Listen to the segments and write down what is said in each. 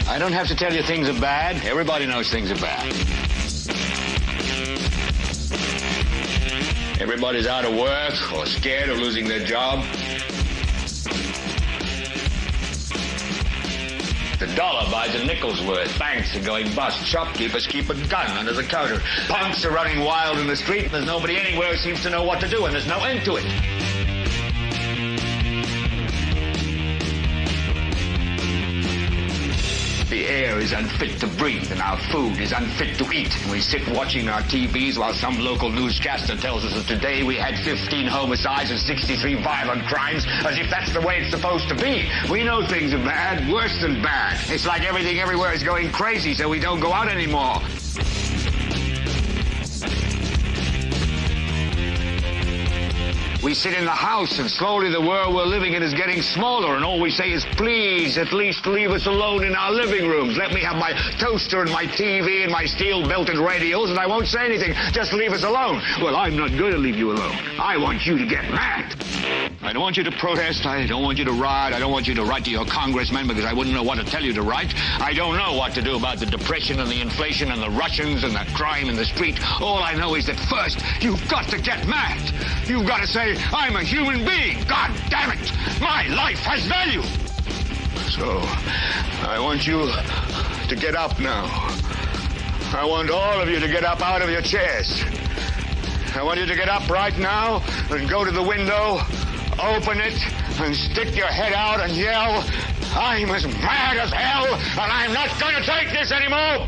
I don't have to tell you things are bad. Everybody knows things are bad. Everybody's out of work or scared of losing their job. The dollar buys a nickel's worth. Banks are going bust. Shopkeepers keep a gun under the counter. Punks are running wild in the street, and there's nobody anywhere who seems to know what to do, and there's no end to it. The air is unfit to breathe, and our food is unfit to eat. And we sit watching our TVs while some local newscaster tells us that today we had 15 homicides and 63 violent crimes, as if that's the way it's supposed to be. We know things are bad, worse than bad. It's like everything everywhere is going crazy, so we don't go out anymore. We sit in the house, and slowly the world we're living in is getting smaller, and all we say is, please, at least leave us alone in our living rooms. Let me have my toaster and my TV and my steel-belted radios, and I won't say anything. Just leave us alone. Well, I'm not going to leave you alone. I want you to get mad. I don't want you to protest. I don't want you to riot. I don't want you to write to your congressman because I wouldn't know what to tell you to write. I don't know what to do about the depression and the inflation and the Russians and the crime in the street. All I know is that first, you've got to get mad. You've got to say, I'm a human being. God damn it. My life has value. So, I want you to get up now. I want all of you to get up out of your chairs. I want you to get up right now and go to the window, open it, and stick your head out and yell, I'm as mad as hell, and I'm not going to take this anymore.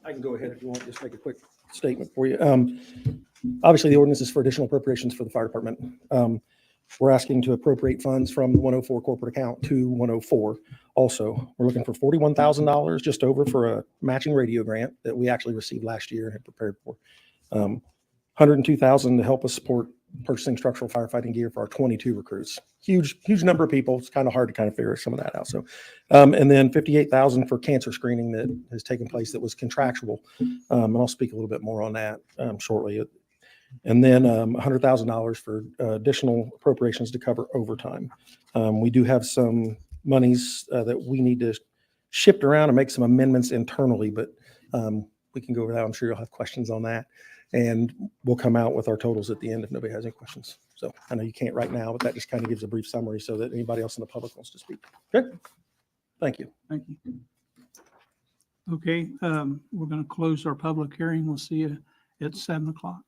I can go ahead if you want, just make a quick statement for you. obviously the ordinance is for additional appropriations for the fire department. We're asking to appropriate funds from the 104 corporate account to 104. Also, we're looking for $41,000 just over for a matching radio grant that we actually received last year and had prepared for. 102,000 to help us support purchasing structural firefighting gear for our 22 recruits. Huge number of people. It's kind of hard to kind of figure some of that out. So, and then 58,000 for cancer screening that has taken place that was contractual. And I'll speak a little bit more on that shortly. And then $100,000 for additional appropriations to cover overtime. We do have some monies that we need to shift around and make some amendments internally, but we can go over that. I'm sure you'll have questions on that. And we'll come out with our totals at the end if nobody has any questions. So I know you can't right now, but that just kind of gives a brief summary so that anybody else in the public wants to speak. Okay. Thank you. Thank you. Okay, we're going to close our public hearing. We'll see you at 7 o'clock.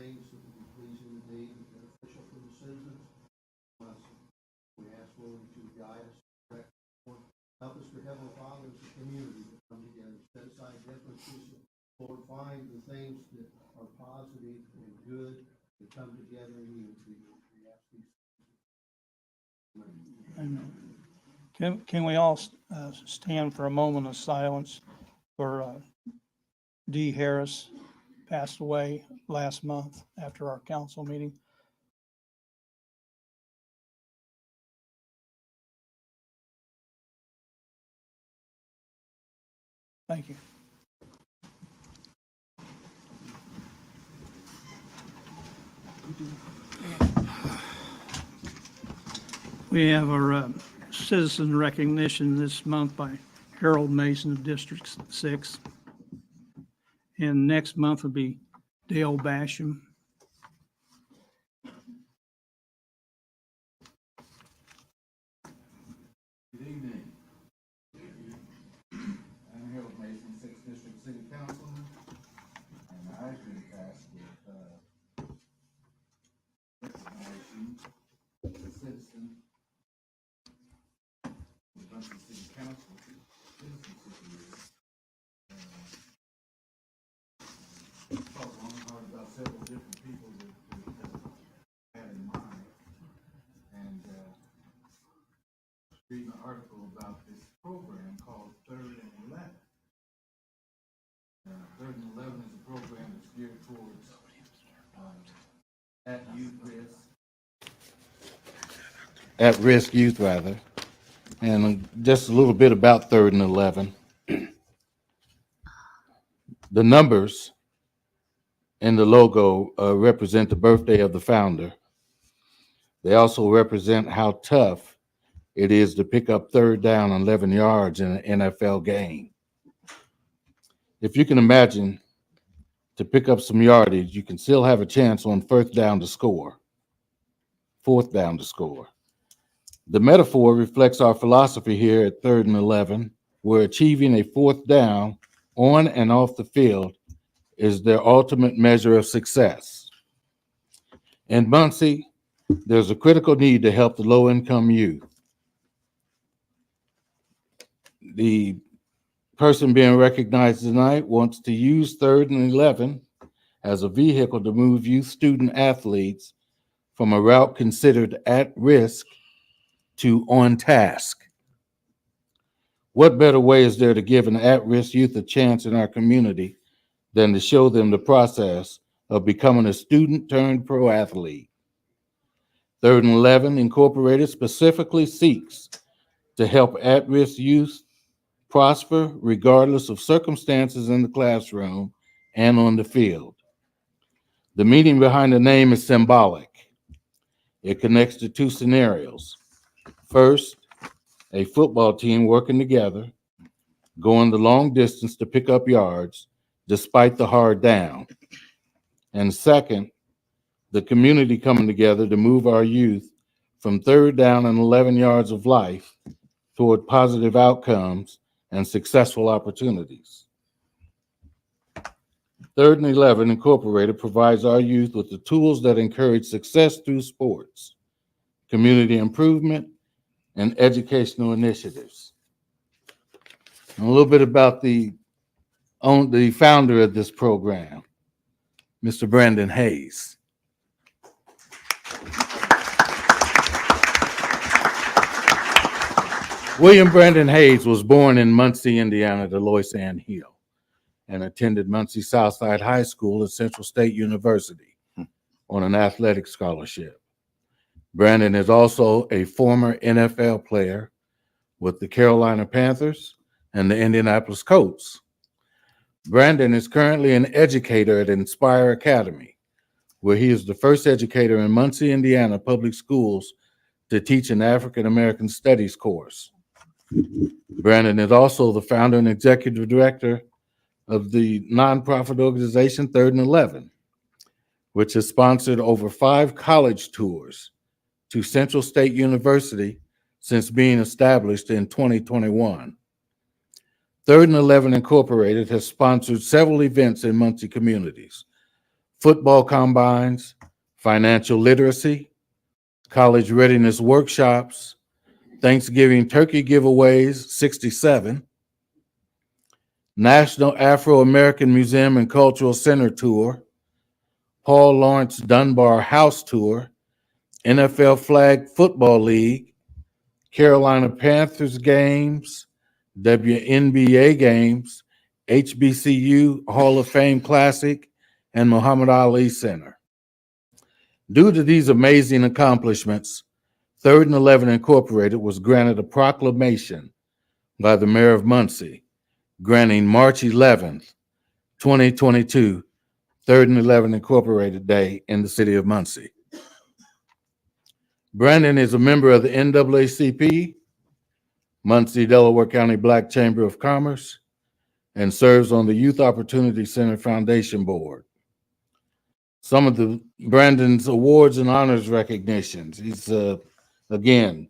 things that would be pleasing to thee and beneficial for the citizens. We ask, Lord, that you would guide us, direct us, help us, dear Heavenly Father, as a community to come together, set aside differences, Lord, find the things that are positive and good to come together in unity. We ask these things. Amen. Can we all stand for a moment of silence for D. Harris, passed away last month after our council meeting. Thank you. We have our citizen recognition this month by Harold Mason of District 6. And next month will be Dale Basham. Good evening. I'm Harold Mason, 6th District City Councilman, and I've been tasked with recognizing the citizen of Muncie City Council, citizen situation. Talk long and hard about several different people that had in mind, and reading an article about this program called 3rd and 11. 3rd and 11 is a program that's geared towards at-risk youth rather. And just a little bit about 3rd and 11. The numbers in the logo represent the birthday of the founder. They also represent how tough it is to pick up 3rd down and 11 yards in an NFL game. If you can imagine, to pick up some yardage, you can still have a chance on 4th down to score. 4th down to score. The metaphor reflects our philosophy here at 3rd and 11, where achieving a 4th down on and off the field is their ultimate measure of success. In Muncie, there's a critical need to help the low-income youth. The person being recognized tonight wants to use 3rd and 11 as a vehicle to move youth student athletes from a route considered at risk to on task. What better way is there to give an at-risk youth a chance in our community than to show them the process of becoming a student turned pro athlete? 3rd and 11 Incorporated specifically seeks to help at-risk youth prosper regardless of circumstances in the classroom and on the field. The meaning behind the name is symbolic. It connects to two scenarios. First, a football team working together, going the long distance to pick up yards despite the hard down. And second, the community coming together to move our youth from 3rd down and 11 yards of life toward positive outcomes and successful opportunities. 3rd and 11 Incorporated provides our youth with the tools that encourage success through sports, community improvement, and educational initiatives. And a little bit about the founder of this program, Mr. Brandon Hayes. William Brandon Hayes was born in Muncie, Indiana, to Lois Ann Hill, and attended Muncie Southside High School at Central State University on an athletic scholarship. Brandon is also a former NFL player with the Carolina Panthers and the Indianapolis Colts. Brandon is currently an educator at Inspire Academy, where he is the first educator in Muncie, Indiana public schools to teach an African American Studies course. Brandon is also the founder and executive director of the nonprofit organization 3rd and 11, which has sponsored over 5 college tours to Central State University since being established in 2021. 3rd and 11 Incorporated has sponsored several events in Muncie communities, football combines, financial literacy, college readiness workshops, Thanksgiving turkey giveaways, 67, National Afro-American Museum and Cultural Center Tour, Paul Lawrence Dunbar House Tour, NFL Flag Football League, Carolina Panthers games, WNBA games, HBCU Hall of Fame Classic, and Muhammad Ali Center. Due to these amazing accomplishments, 3rd and 11 Incorporated was granted a proclamation by the Mayor of Muncie, granting March 11th, 2022, 3rd and 11 Incorporated Day in the city of Muncie. Brandon is a member of the NAACP, Muncie, Delaware County Black Chamber of Commerce, and serves on the Youth Opportunity Center Foundation Board. Some of the Brandon's awards and honors recognitions. He's, again,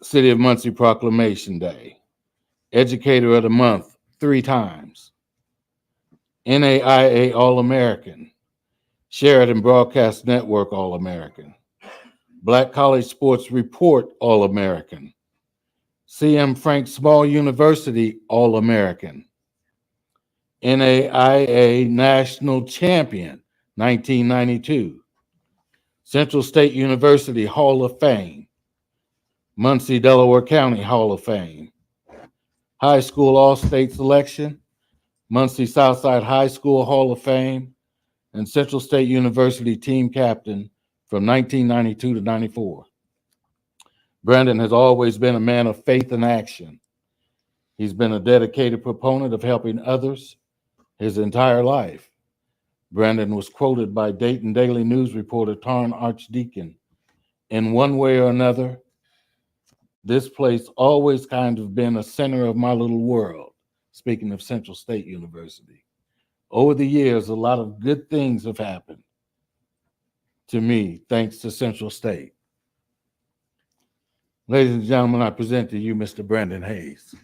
City of Muncie Proclamation Day, Educator of the Month 3 times, NAIA All-American, Sheridan Broadcast Network All-American, Black College Sports Report All-American, C.M. Frank Small University All-American, NAIA National Champion 1992, Central State University Hall of Fame, Muncie, Delaware County Hall of Fame, High School All-State Selection, Muncie Southside High School Hall of Fame, and Central State University Team Captain from 1992 to 94. Brandon has always been a man of faith and action. He's been a dedicated proponent of helping others his entire life. Brandon was quoted by Dayton Daily News reporter Tarn Archdeacon, "In one way or another, this place always kind of been a center of my little world," speaking of Central State University. Over the years, a lot of good things have happened to me thanks to Central State. Ladies and gentlemen, I present to you Mr. Brandon Hayes.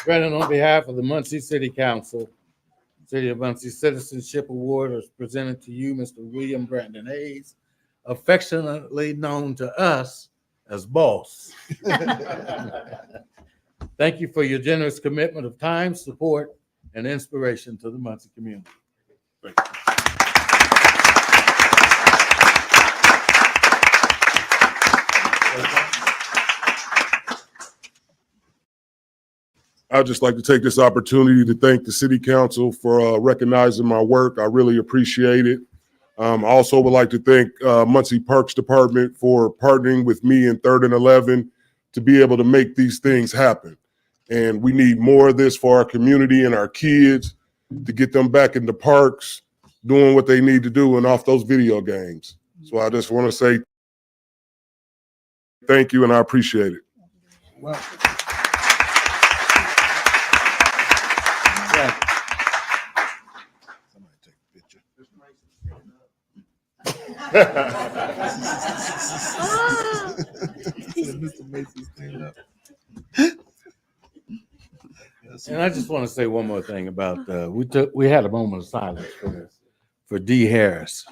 Brandon, on behalf of the Muncie City Council, City of Muncie Citizenship Award is presented to you, Mr. William Brandon Hayes, affectionately known to us as Boss. Thank you for your generous commitment of time, support, and inspiration to the Muncie community. Thank you. I'd just like to take this opportunity to thank the City Council for recognizing my work. I really appreciate it. I also would like to thank Muncie Parks Department for partnering with me in 3rd and 11 to be able to make these things happen. And we need more of this for our community and our kids to get them back in the parks, doing what they need to do and off those video games. So I just want to say thank you and I appreciate it. Well, somebody take a picture. Mr. Mason, stand up. And I just want to say one more thing about we had a moment of silence for Dee Harris.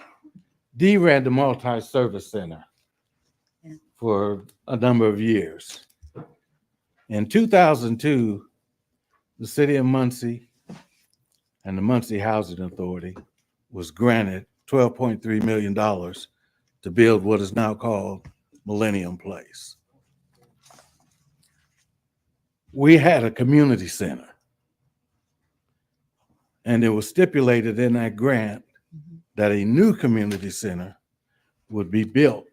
Dee ran the multi-service center for a number of years. In 2002, the city of Muncie and the Muncie Housing Authority was granted $12.3 million to build what is now called Millennium Place. We had a community center, and it was stipulated in that grant that a new community center would be built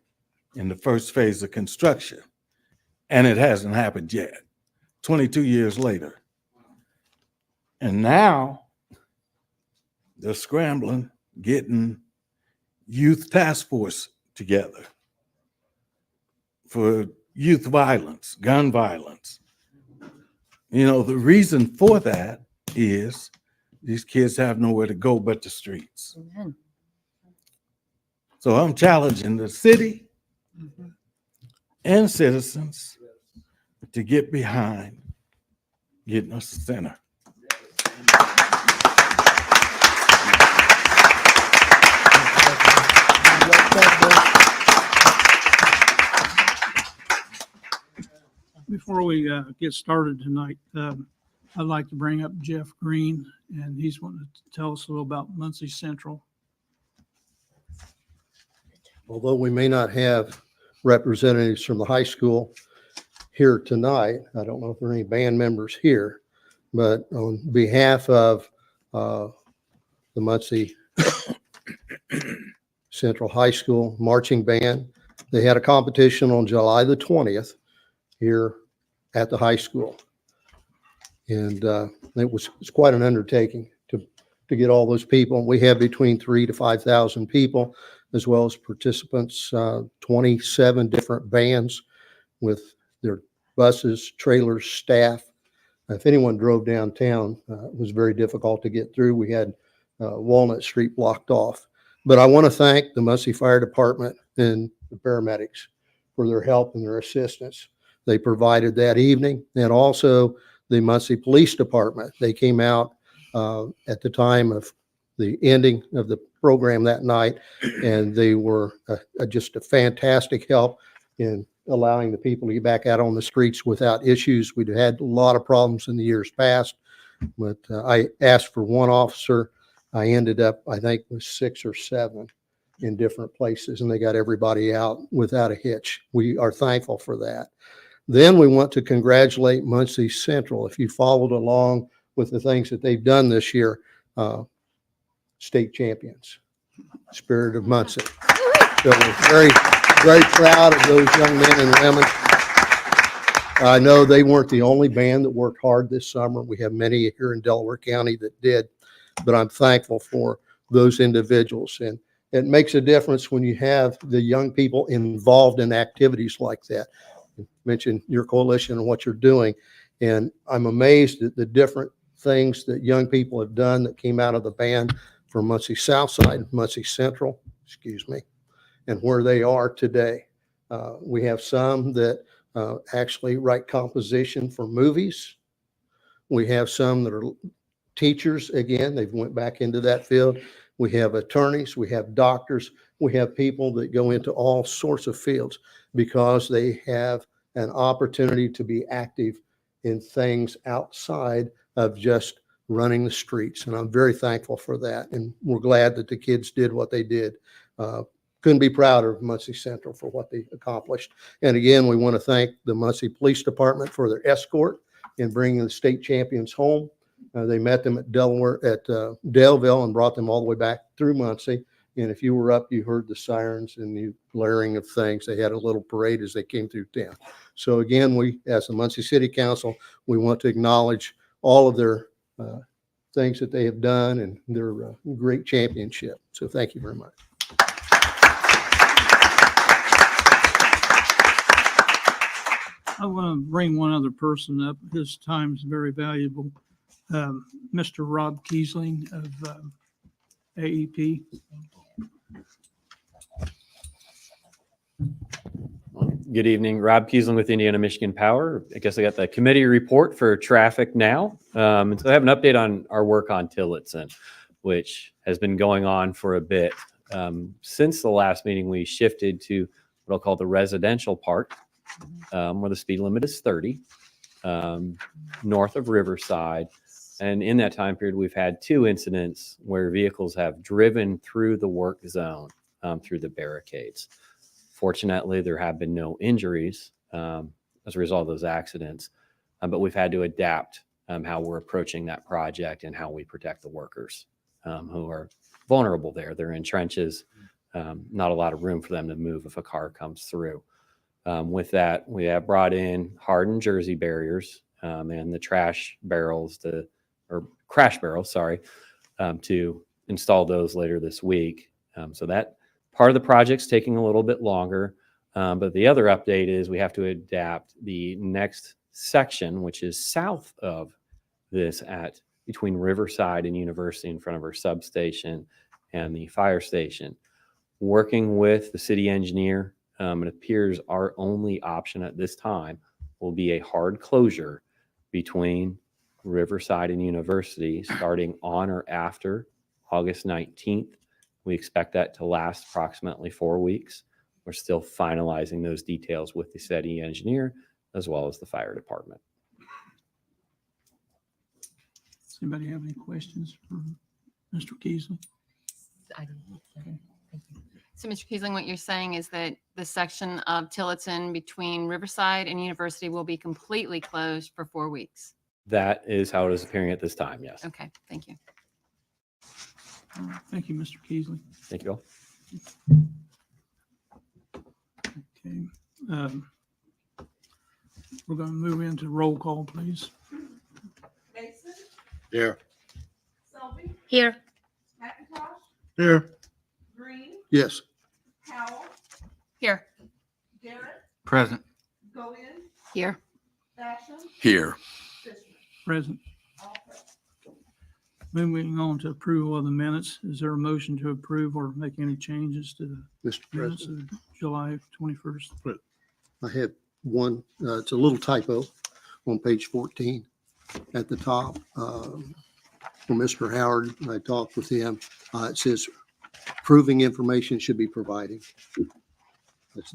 in the first phase of construction, and it hasn't happened yet, 22 years later. And now they're scrambling, getting youth task force together for youth violence, gun violence. You know, the reason for that is These kids have nowhere to go but the streets. Amen. So I'm challenging the city and citizens to get behind getting us a center. Before we get started tonight, I'd like to bring up Jeff Green, and he's wanting to tell us a little about Muncie Central. Although we may not have representatives from the high school here tonight, I don't know if there are any band members here, but on behalf of the Muncie Central High School Marching Band, they had a competition on July the 20th here at the high school. And it's quite an undertaking to get all those people. We have between 3,000 to 5,000 people, as well as participants, 27 different bands with their buses, trailers, staff. If anyone drove downtown, it was very difficult to get through. We had Walnut Street blocked off. But I want to thank the Muncie Fire Department and the paramedics for their help and their assistance they provided that evening, and also the Muncie Police Department. They came out at the time of the ending of the program that night, and they were just a fantastic help in allowing the people to get back out on the streets without issues. We'd had a lot of problems in the years past, but I asked for one officer. I ended up, I think, with 6 or 7 in different places, and they got everybody out without a hitch. We are thankful for that. Then we want to congratulate Muncie Central. If you followed along with the things that they've done this year, state champions, Spirit of Muncie. So we're very, very proud of those young men and women. I know they weren't the only band that worked hard this summer. We have many here in Delaware County that did, but I'm thankful for those individuals. And it makes a difference when you have the young people involved in activities like that. You mentioned your coalition and what you're doing. And I'm amazed at the different things that young people have done that came out of the band from Muncie Southside, Muncie Central, and where they are today. We have some that actually write composition for movies. We have some that are teachers. Again, they've went back into that field. We have attorneys, we have doctors, we have people that go into all sorts of fields because they have an opportunity to be active in things outside of just running the streets. And I'm very thankful for that. And we're glad that the kids did what they did. Couldn't be prouder of Muncie Central for what they accomplished. And again, we want to thank the Muncie Police Department for their escort in bringing the state champions home. They met them at Daleville and brought them all the way back through Muncie. And if you were up, you heard the sirens and the blaring of things. They had a little parade as they came through town. So again, we, as the Muncie City Council, we want to acknowledge all of their things that they have done and their great championship. So thank you very much. I want to bring one other person up. His time is very valuable. Mr. Rob Kiesling of AEP. Good evening, Rob Kiesling with Indiana Michigan Power. I guess I got the committee report for traffic now. And so I have an update on our work on Tillotson, which has been going on for a bit. Since the last meeting, we shifted to what I'll call the residential part, where the speed limit is 30, north of Riverside. And in that time period, we've had 2 incidents where vehicles have driven through the work zone, through the barricades. Fortunately, there have been no injuries as a result of those accidents, but we've had to adapt how we're approaching that project and how we protect the workers who are vulnerable there. They're in trenches, not a lot of room for them to move if a car comes through. With that, we have brought in hardened jersey barriers and the crash barrels to install those later this week. So that part of the project's taking a little bit longer. But the other update is we have to adapt the next section, which is south of this at between Riverside and University in front of our substation and the fire station. Working with the city engineer, it appears our only option at this time will be a hard closure between Riverside and University starting on or after August 19th. We expect that to last approximately 4 weeks. We're still finalizing those details with the city engineer as well as the fire department. Does anybody have any questions for Mr. Keesley? I didn't. Okay, thank you. So, Mr. Kiesling, what you're saying is that the section of Tillotson between Riverside and University will be completely closed for 4 weeks. That is how it is appearing at this time, yes. Okay, thank you. All right, thank you, Mr. Keesley. Thank you all. Okay. We're going to move into roll call, please. Mason, Yeah. Selby, Here. McIntosh, Here. Green, Yes. Powell, Here. Garrett, Present. Gillian, Here. Basham, Here. Fishman, Present. all present. Moving on to approval of the minutes. Is there a motion to approve or make any changes to the Mr. minutes President, of July 21st? I had one, it's a little typo on page 14 at the top. For Mr. Howard, I talked with him. It says proving information should be providing. That's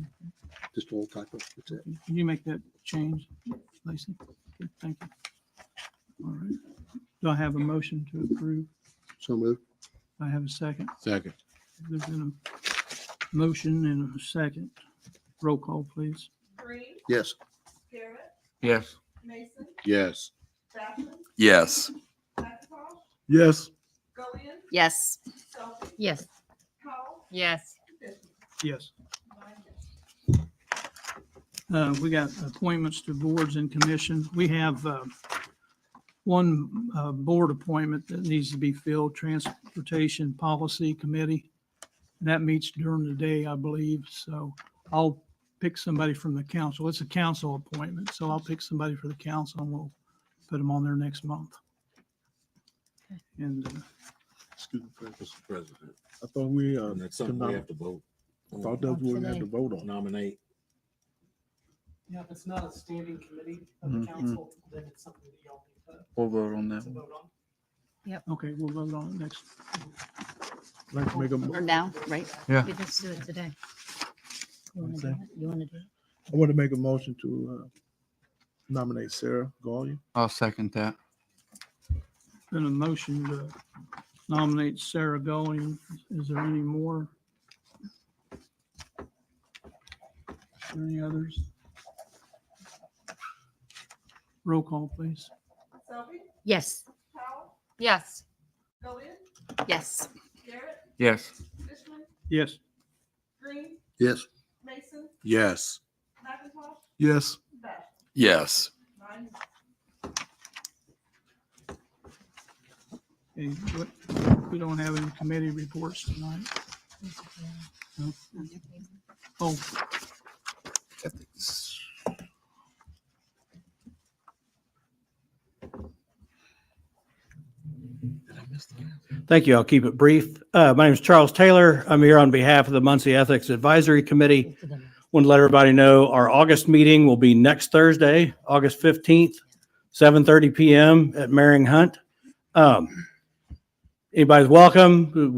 just a little typo. That's it. Can you make that change, Lacey? Okay, thank you. All right. Do I have a motion to approve? So moved. I have a second. Second. There's been a motion and a second. Roll call, please. Green, Yes. Garrett, Yes. Mason, Yes. Basham, Yes. McIntosh, Yes. Gillian, Yes. Selby, Yes. Powell, Yes. Fishman, Yes. 9 yes. We got appointments to boards and commission. We have one board appointment that needs to be filled, Transportation Policy Committee. And that meets during the day, I believe. So I'll pick somebody from the council. It's a council appointment, so I'll pick somebody for the council and we'll put them on there next month. And Excuse me, Mr. President. I thought we, That's something we have to vote. I thought that's what we had to vote on. Nominate. Yeah, if it's not a standing committee of the council, then it's something that y'all need We'll vote on that. to vote on. okay, we'll vote on it next. I'd like to make a, Or now, right? Yeah. We just do it today. You want to do Okay. it? You want to do it? I want to make a motion to nominate Sarah Gaulion. I'll second that. Been a motion to nominate Sarah Gullion. Is there any more? Is there any others? Roll call, please. Selby, Yes. Powell, Yes. Gillian, Yes. Garrett, Yes. Fishman, Yes. Green, Yes. Mason, Yes. McIntosh, Yes. Basham, Yes. 9 yes. Okay, we don't have any committee reports tonight. No? Oh, Thank you. I'll keep it brief. My name is Charles Taylor. I'm here on behalf of the Muncie Ethics Advisory Committee. Want to let everybody know our August meeting will be next Thursday, August 15th, 7:30 p.m. at Maring Hunt. Anybody's welcome.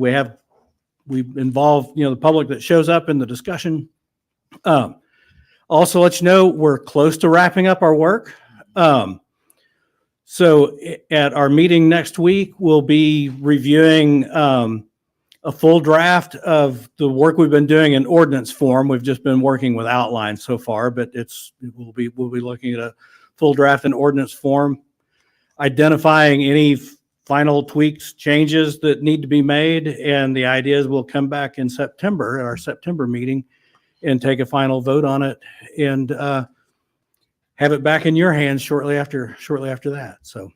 We involve, the public that shows up in the discussion. Also let you know, we're close to wrapping up our work. So at our meeting next week, we'll be reviewing a full draft of the work we've been doing in ordinance form. We've just been working with outlines so far, but we'll be looking at a full draft in ordinance form, identifying any final tweaks, changes that need to be made. And the idea is we'll come back in September at our September meeting and take a final vote on it and have it back in your hands shortly after that. So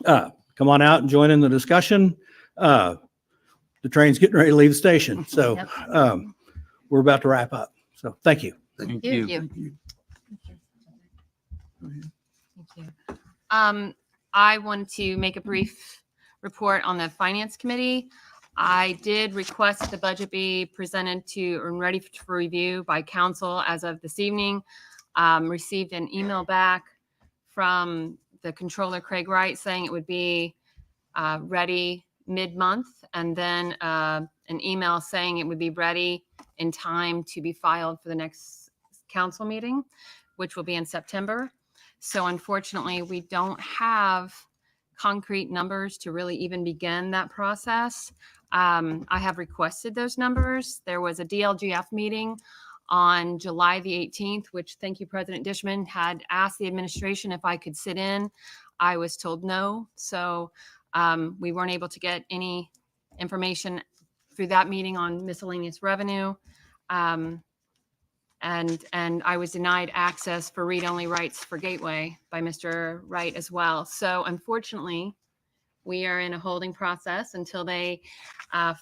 come on out and join in the discussion. The train's getting ready to leave the station. So we're about to wrap up. So thank you. Thank you. you. thank you. Go ahead. Thank you. I wanted to make a brief report on the Finance Committee. I did request the budget be presented to and ready for review by council as of this evening. Received an email back from the controller, Craig Wright, saying it would be ready mid-month, and then an email saying it would be ready in time to be filed for the next council meeting, which will be in September. So unfortunately, we don't have concrete numbers to really even begin that process. I have requested those numbers. There was a DLGF meeting on July the 18th, which, thank you, President Dishman, had asked the administration if I could sit in. I was told no. So we weren't able to get any information through that meeting on miscellaneous revenue. And I was denied access for read-only rights for Gateway by Mr. Wright as well. So unfortunately, we are in a holding process until they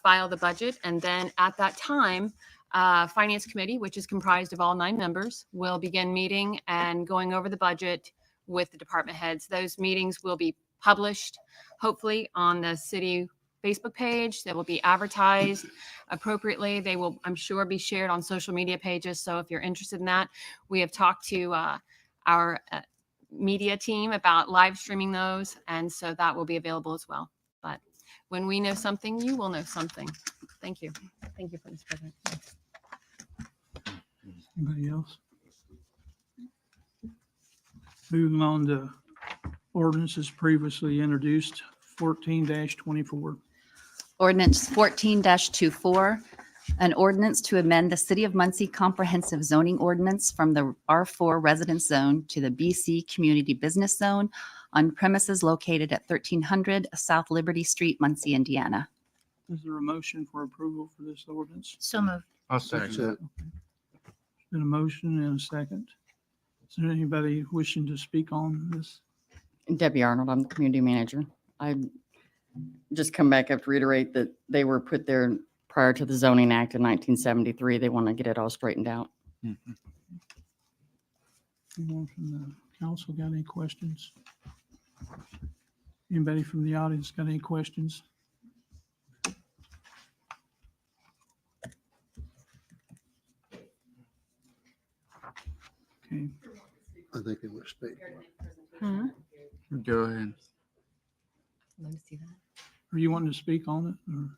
file the budget. And then at that time, Finance Committee, which is comprised of all 9 members, will begin meeting and going over the budget with the department heads. Those meetings will be published, hopefully, on the city Facebook page. They will be advertised appropriately. They will, I'm sure, be shared on social media pages. So if you're interested in that, we have talked to our media team about live streaming those. And so that will be available as well. But when we know something, you will know something. Thank you. Thank you for this, President. Anybody else? Moving on to ordinances previously introduced, 14-24. Ordinance 14-24, an ordinance to amend the City of Muncie Comprehensive Zoning Ordinance from the R4 Residence Zone to the BC Community Business Zone on premises located at 1300 South Liberty Street, Muncie, Indiana. Is there a motion for approval for this ordinance? So moved. I'll second it. Been a motion and a second. Is there anybody wishing to speak on this? Debbie Arnold, I'm the community manager. I just come back up to reiterate that they were put there prior to the zoning act in 1973. They want to get it all straightened out. Anyone from the council got any questions? Anybody from the audience got any questions? Okay. I think they would speak. Go ahead. Let me see that. Are you wanting to speak on it? Or?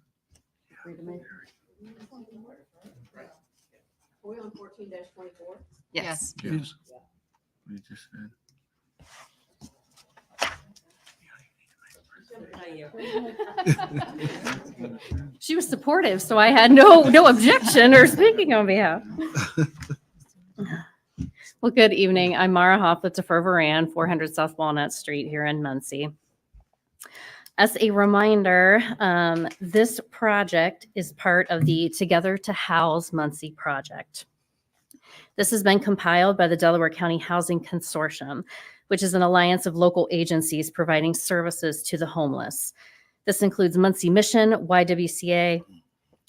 Are we on 14-24? Yes. Yes. We just said. She was supportive, so I had no objection or speaking on behalf. Well, good evening. I'm Mara Hofflitz for Varan, 400 South Walnut Street here in Muncie. As a reminder, this project is part of the Together to House Muncie project. This has been compiled by the Delaware County Housing Consortium, which is an alliance of local agencies providing services to the homeless. This includes Muncie Mission, YWCA,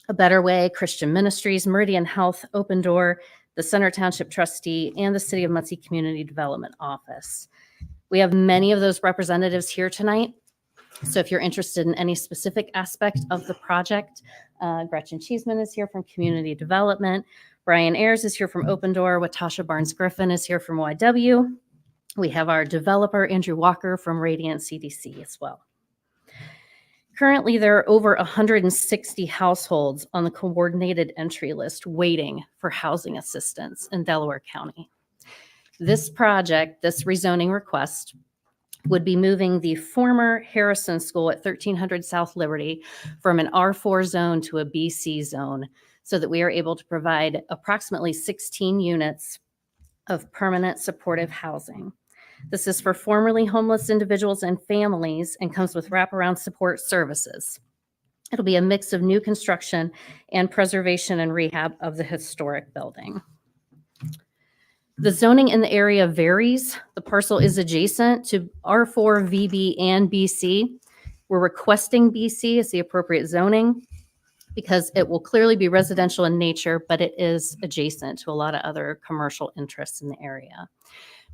A Better Way, Christian Ministries, Meridian Health, Open Door, the Center Township Trustee, and the City of Muncie Community Development Office. We have many of those representatives here tonight. So if you're interested in any specific aspect of the project, Gretchen Cheeseman is here from Community Development. Brian Ayers is here from Open Door. Watasha Barnes-Griffin is here from YW. We have our developer, Andrew Walker from Radiant CDC as well. Currently, there are over 160 households on the coordinated entry list waiting for housing assistance in Delaware County. This project, this rezoning request, would be moving the former Harrison School at 1300 South Liberty from an R4 zone to a BC zone so that we are able to provide approximately 16 units of permanent supportive housing. This is for formerly homeless individuals and families and comes with wraparound support services. It'll be a mix of new construction and preservation and rehab of the historic building. The zoning in the area varies. The parcel is adjacent to R4, VB, and BC. We're requesting BC as the appropriate zoning because it will clearly be residential in nature, but it is adjacent to a lot of other commercial interests in the area.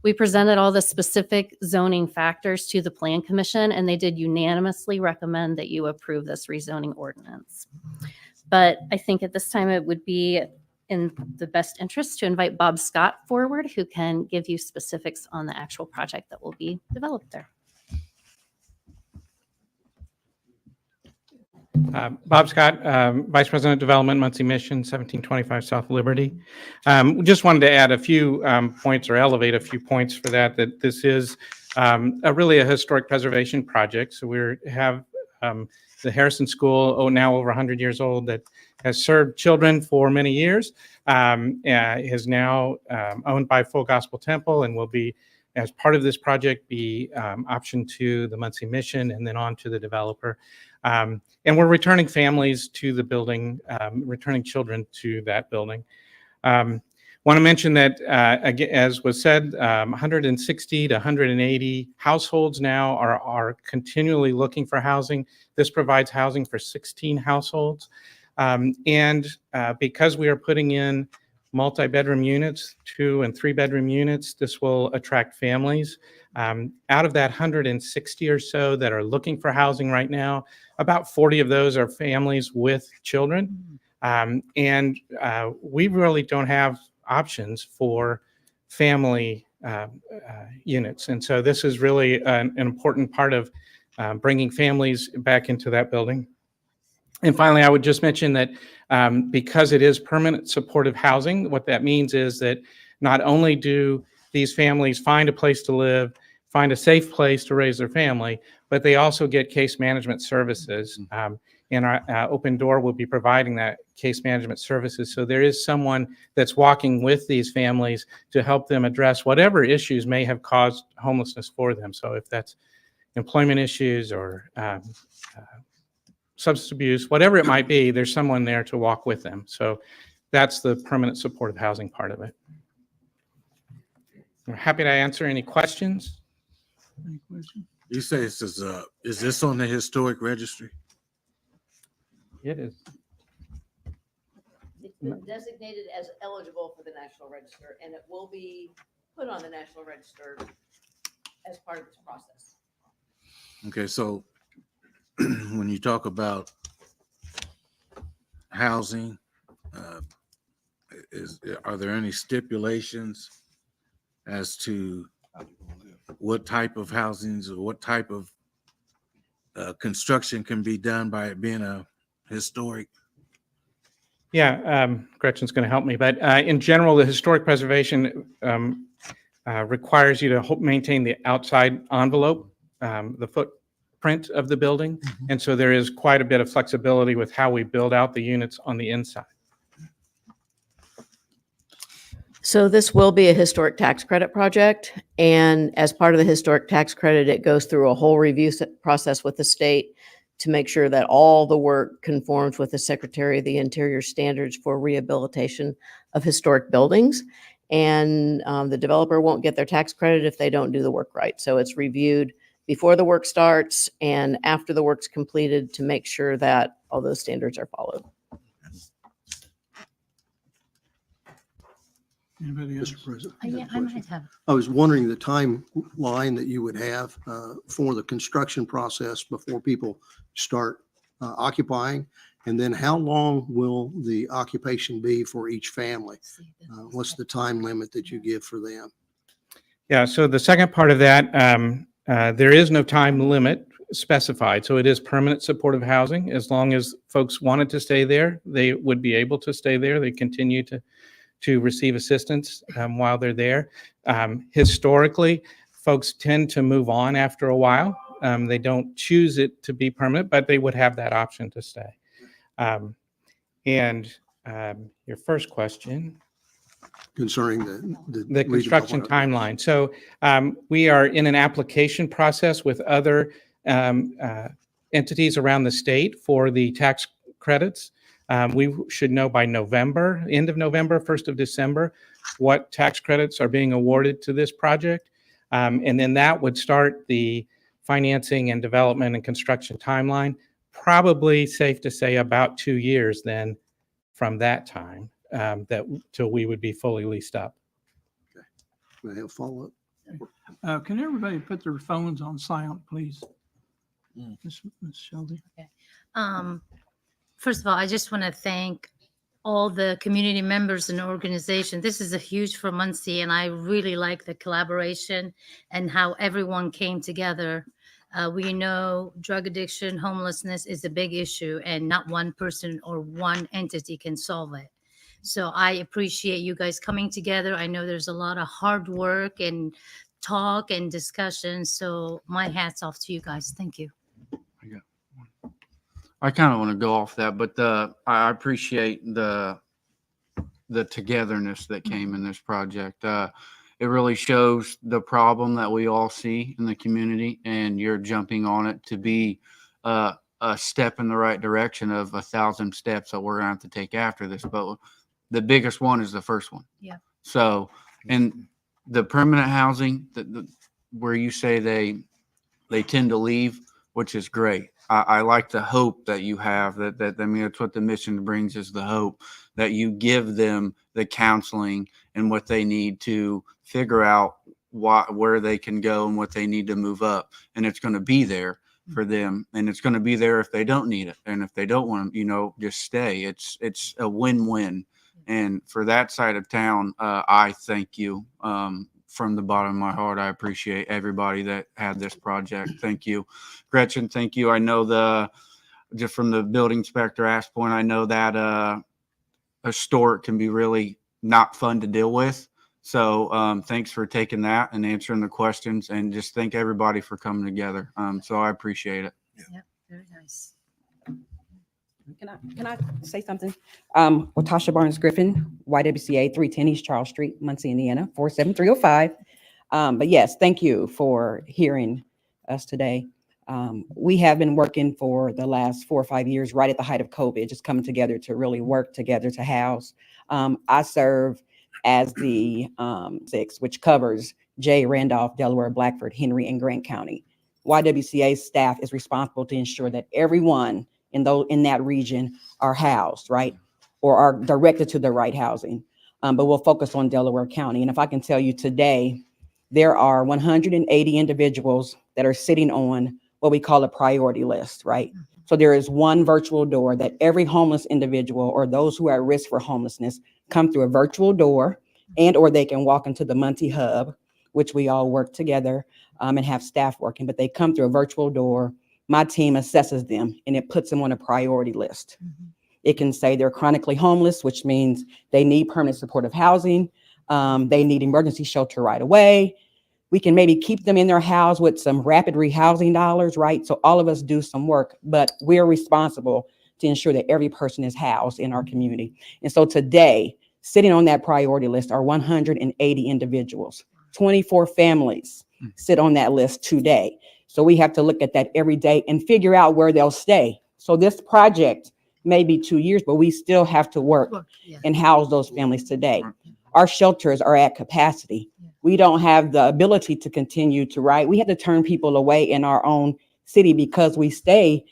We presented all the specific zoning factors to the Plan Commission, and they did unanimously recommend that you approve this rezoning ordinance. But I think at this time it would be in the best interest to invite Bob Scott forward, who can give you specifics on the actual project that will be developed there. Bob Scott, Vice President Development, Muncie Mission, 1725 South Liberty. We just wanted to add a few points or elevate a few points for that this is really a historic preservation project. So we have the Harrison School, now over 100 years old, that has served children for many years, is now owned by Full Gospel Temple and will be, as part of this project, be optioned to the Muncie Mission and then on to the developer. And we're returning families to the building, returning children to that building. Want to mention that, again, as was said, 160 to 180 households now are continually looking for housing. This provides housing for 16 households. And because we are putting in multi-bedroom units, 2 and 3 bedroom units, this will attract families. Out of that 160 or so that are looking for housing right now, about 40 of those are families with children. And we really don't have options for family units. And so this is really an important part of bringing families back into that building. And finally, I would just mention that because it is permanent supportive housing, what that means is that not only do these families find a place to live, find a safe place to raise their family, but they also get case management services. And our Open Door will be providing that case management services. So there is someone that's walking with these families to help them address whatever issues may have caused homelessness for them. So if that's employment issues or substance abuse, whatever it might be, there's someone there to walk with them. So that's the permanent supportive housing part of it. I'm happy to answer any questions. Any questions? You say this is this on the historic registry? It is. It's been designated as eligible for the National Register, and it will be put on the National Register as part of this process. Okay, so when you talk about housing, are there any stipulations as to what type of housings or what type of construction can be done by it being a historic? Yeah, Gretchen's going to help me, but in general, the historic preservation requires you to maintain the outside envelope, the footprint of the building. And so there is quite a bit of flexibility with how we build out the units on the inside. So this will be a historic tax credit project, and as part of the historic tax credit, it goes through a whole review process with the state to make sure that all the work conforms with the Secretary of the Interior standards for rehabilitation of historic buildings. And the developer won't get their tax credit if they don't do the work right. So it's reviewed before the work starts and after the work's completed to make sure that all those standards are followed. Anybody else? Mr. President. Yeah, I might have. I was wondering the timeline that you would have for the construction process before people start occupying. And then how long will the occupation be for each family? What's the time limit that you give for them? Yeah, so the second part of that, there is no time limit specified. So it is permanent supportive housing. As long as folks wanted to stay there, they would be able to stay there. They continue to receive assistance while they're there. Historically, folks tend to move on after a while. They don't choose it to be permanent, but they would have that option to stay. And your first question. Concerning The construction timeline. So we are in an application process with other entities around the state for the tax credits. We should know by November, end of November, 1st of December, what tax credits are being awarded to this project. And then that would start the financing and development and construction timeline. Probably safe to say about 2 years then from that time till we would be fully leased up. May I have a follow-up? Can everybody put their phones on silent, please? Ms. Shelby. First of all, I just want to thank all the community members and organizations. This is a huge for Muncie, and I really like the collaboration and how everyone came together. We know drug addiction, homelessness is a big issue, and not one person or one entity can solve it. So I appreciate you guys coming together. I know there's a lot of hard work and talk and discussion. So my hat's off to you guys. Thank you. I kind of want to go off that, but I appreciate the togetherness that came in this project. It really shows the problem that we all see in the community, and you're jumping on it to be a step in the right direction of 1,000 steps that we're going to have to take after this. But the biggest one is the first one. Yeah. So, and the permanent housing, where you say they tend to leave, which is great. I like the hope that you have that I mean, that's what the mission brings, is the hope that you give them the counseling and what they need to figure out where they can go and what they need to move up. And it's going to be there for them. And it's going to be there if they don't need it. And if they don't want to, just stay. It's a win-win. And for that side of town, I thank you. From the bottom of my heart, I appreciate everybody that had this project. Thank you. Gretchen, thank you. I know just from the building inspector ask point, I know that historic can be really not fun to deal with. So thanks for taking that and answering the questions, and just thank everybody for coming together. So I appreciate it. Yeah, very nice. Can I say something? Latasha Barnes Griffin, YWCA 310 East Charles Street, Muncie, Indiana, 47305. But yes, thank you for hearing us today. We have been working for the last 4 or 5 years, right at the height of COVID, just coming together to really work together to house. I serve as the 6, which covers Jay, Randolph, Delaware, Blackford, Henry, and Grant County. YWCA staff is responsible to ensure that everyone in that region are housed, right? Or are directed to the right housing. But we'll focus on Delaware County. And if I can tell you today, there are 180 individuals that are sitting on what we call a priority list, right? So there is one virtual door that every homeless individual or those who are at risk for homelessness come through a virtual door, and or they can walk into the Muncie Hub, which we all work together and have staff working, but they come through a virtual door. My team assesses them and it puts them on a priority list. It can say they're chronically homeless, which means they need permanent supportive housing. They need emergency shelter right away. We can maybe keep them in their house with some rapid rehousing dollars, right? So all of us do some work, but we're responsible to ensure that every person is housed in our community. And so today, sitting on that priority list are 180 individuals. 24 families sit on that list today. So we have to look at that every day and figure out where they'll stay. So this project may be 2 years, but we still have to work and house those families today. Our shelters are at capacity. We don't have the ability to continue to ride. We have to turn people away in our own city because we stay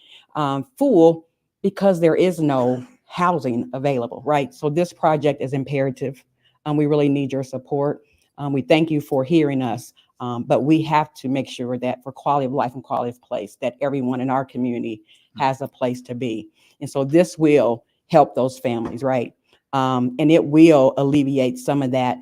full because there is no housing available, right? So this project is imperative. We really need your support. We thank you for hearing us. But we have to make sure that for quality of life and quality of place, that everyone in our community has a place to be. And so this will help those families, right? And it will alleviate some of the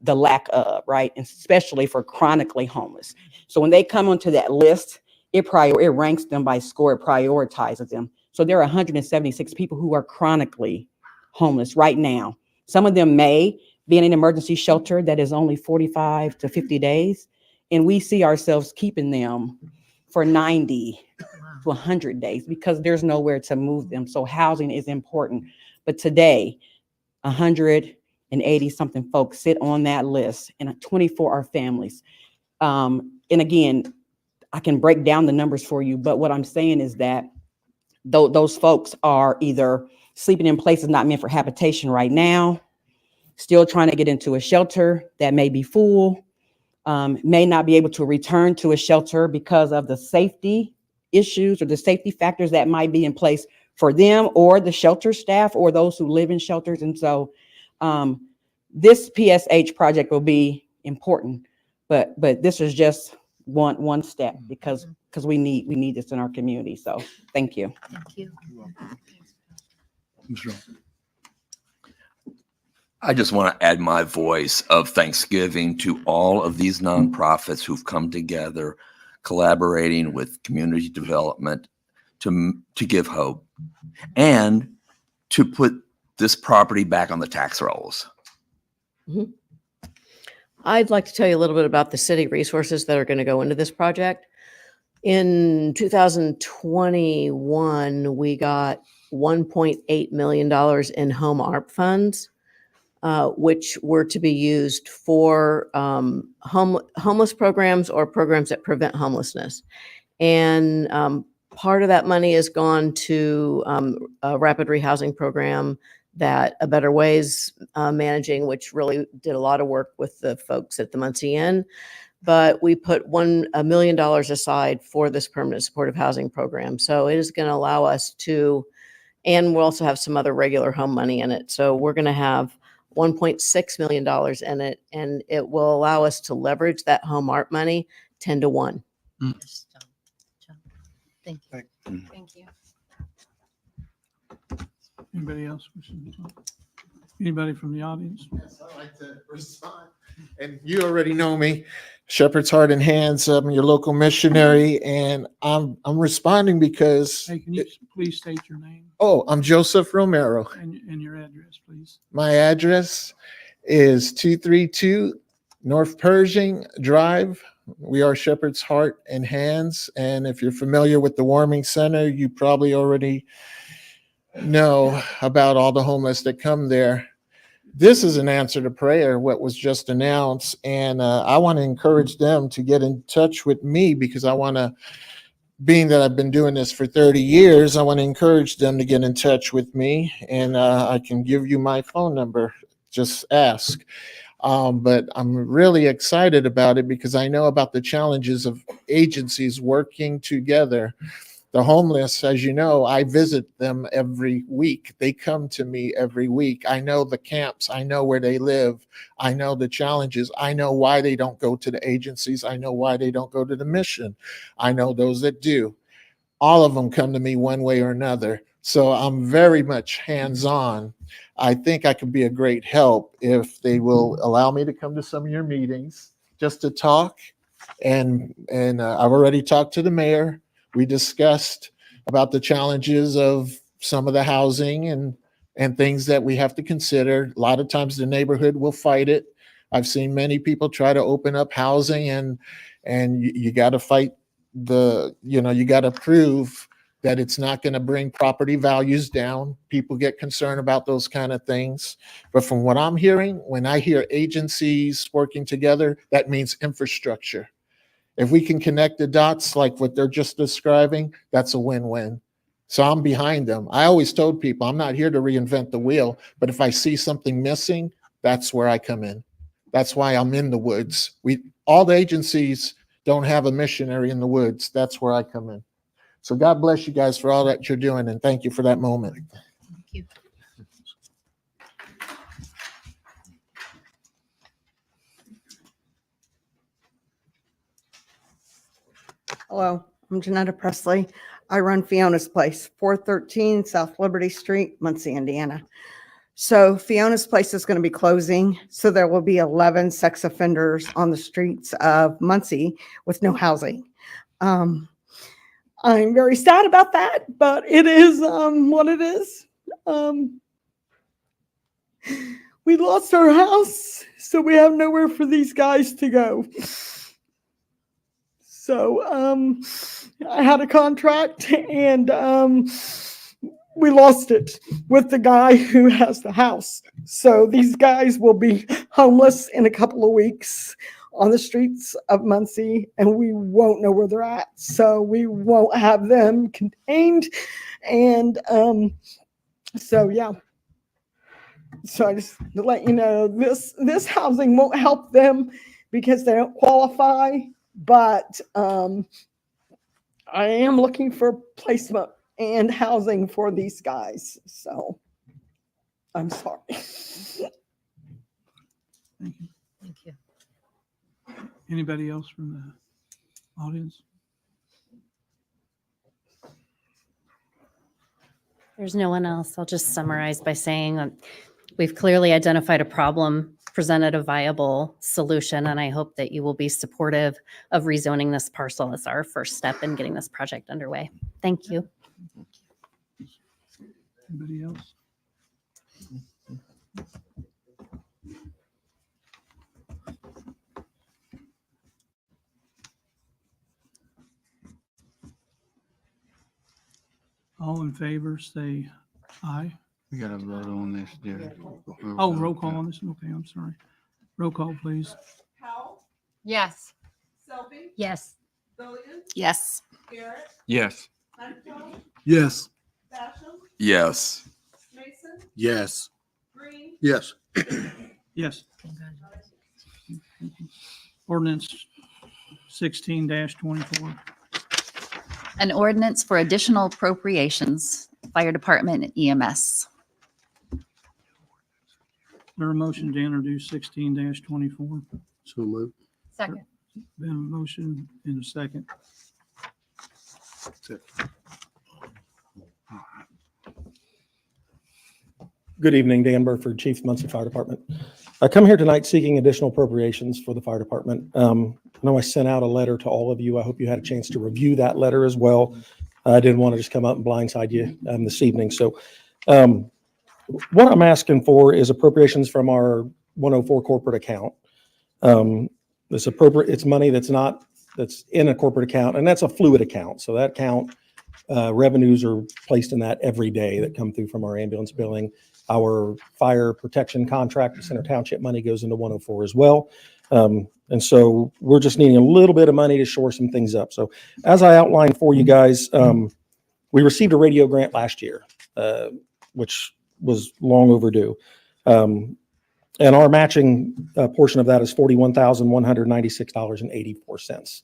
lack of, right? And especially for chronically homeless. So when they come onto that list, it ranks them by score, it prioritizes them. So there are 176 people who are chronically homeless right now. Some of them may be in an emergency shelter that is only 45 to 50 days. And we see ourselves keeping them for 90 to 100 days because there's nowhere to move them. So housing is important. But today, 180 something folks sit on that list, and 24 are families. And again, I can break down the numbers for you, but what I'm saying is that those folks are either sleeping in places not meant for habitation right now, still trying to get into a shelter that may be full, may not be able to return to a shelter because of the safety issues or the safety factors that might be in place for them or the shelter staff or those who live in shelters. And so this PSH project will be important. But this is just one step because we need this in our community. So thank you. Thank you. I just want to add my voice of thanksgiving to all of these nonprofits who've come together, collaborating with community development to give hope and to put this property back on the tax rolls. Mhm. I'd like to tell you a little bit about the city resources that are going to go into this project. In 2021, we got $1.8 million in home ARP funds, which were to be used for homeless programs or programs that prevent homelessness. And part of that money has gone to a rapid rehousing program that A Better Ways managing, which really did a lot of work with the folks at the Muncie Inn. But we put $1 million aside for this permanent supportive housing program. So it is going to allow us to, and we'll also have some other regular home money in it. So we're going to have $1.6 million in it, and it will allow us to leverage that home ARP money 10 to 1. Yes, John. Thank you. Thank you. Anybody else? wishing to talk? Anybody from the audience? Yes, I'd like to respond. And you already know me, Shepherd's Heart and Hands. I'm your local missionary, and I'm responding because. Hey, can you please state your name I'm Joseph Romero. and your address, please? My address is 232 North Pershing Drive. We are Shepherd's Heart and Hands. And if you're familiar with the Warming Center, you probably already know about all the homeless that come there. This is an answer to prayer, what was just announced. And I want to encourage them to get in touch with me because I want to, being that I've been doing this for 30 years, I want to encourage them to get in touch with me. And I can give you my phone number. Just ask. But I'm really excited about it because I know about the challenges of agencies working together. The homeless, as you know, I visit them every week. They come to me every week. I know the camps. I know where they live. I know the challenges. I know why they don't go to the agencies. I know why they don't go to the mission. I know those that do. All of them come to me one way or another. So I'm very much hands-on. I think I could be a great help if they will allow me to come to some of your meetings just to talk. And I've already talked to the mayor. We discussed about the challenges of some of the housing and things that we have to consider. A lot of times the neighborhood will fight it. I've seen many people try to open up housing and you got to fight you got to prove that it's not going to bring property values down. People get concerned about those kind of things. But from what I'm hearing, when I hear agencies working together, that means infrastructure. If we can connect the dots like what they're just describing, that's a win-win. So I'm behind them. I always told people I'm not here to reinvent the wheel, but if I see something missing, that's where I come in. That's why I'm in the woods. All the agencies don't have a missionary in the woods. That's where I come in. So God bless you guys for all that you're doing, and thank you for that moment. Thank you. Hello, I'm Janetta Presley. I run Fiona's Place, 413 South Liberty Street, Muncie, Indiana. So Fiona's Place is going to be closing. So there will be 11 sex offenders on the streets of Muncie with no housing. I'm very sad about that, but it is what it is. We lost our house, so we have nowhere for these guys to go. So I had a contract and we lost it with the guy who has the house. So these guys will be homeless in a couple of weeks on the streets of Muncie, and we won't know where they're at. So we won't have them contained. And so, yeah. So I just to let you know, this housing won't help them because they don't qualify. But I am looking for placement and housing for these guys. So I'm sorry. Thank you. Anybody else from the audience? There's no one else. I'll just summarize by saying we've clearly identified a problem, presented a viable solution, and I hope that you will be supportive of rezoning this parcel as our first step in getting this project underway. Thank you. Anybody else? All in favor, say aye. We got to vote on this, dear. Oh, roll call on this. Okay, I'm sorry. Roll call, please. Yes. Selby? Yes. Billigan? Yes. Garrett? Yes. Honeycomb? Yes. Basham? Yes. Mason? Yes. Green? Yes. Yes. Ordinance 16-24. An ordinance for additional appropriations, fire department and EMS. There a motion to introduce 16-24? So moved. Second. Been a motion in a second. Good evening, Dan Burford, Chief Muncie Fire Department. I come here tonight seeking additional appropriations for the fire department. I know I sent out a letter to all of you. I hope you had a chance to review that letter as well. I didn't want to just come up and blindside you this evening. So what I'm asking for is appropriations from our 104 corporate account. It's money that's in a corporate account, and that's a fluid account. So that account, revenues are placed in that every day that come through from our ambulance billing. Our fire protection contract, the Center Township money goes into 104 as well. And so we're just needing a little bit of money to shore some things up. So as I outlined for you guys, we received a radio grant last year, which was long overdue. And our matching portion of that is $41,196.84.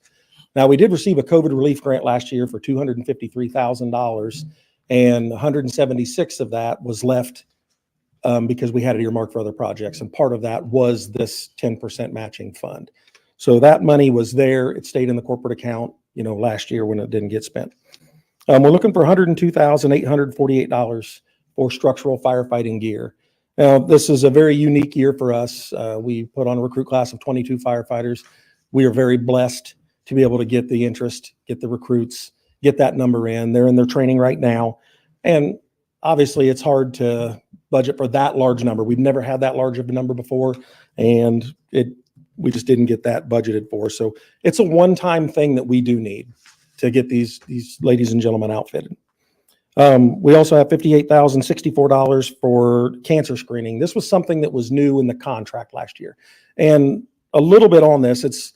Now, we did receive a COVID relief grant last year for $253,000, and 176 of that was left because we had it earmarked for other projects. And part of that was this 10% matching fund. So that money was there. It stayed in the corporate account, last year when it didn't get spent. We're looking for $102,848 for structural firefighting gear. Now, this is a very unique year for us. We put on a recruit class of 22 firefighters. We are very blessed to be able to get the interest, get the recruits, get that number in. They're in their training right now. And obviously it's hard to budget for that large number. We've never had that large of a number before, and we just didn't get that budgeted for. So it's a one-time thing that we do need to get these ladies and gentlemen outfitted. We also have $58,064 for cancer screening. This was something that was new in the contract last year. And a little bit on this, it's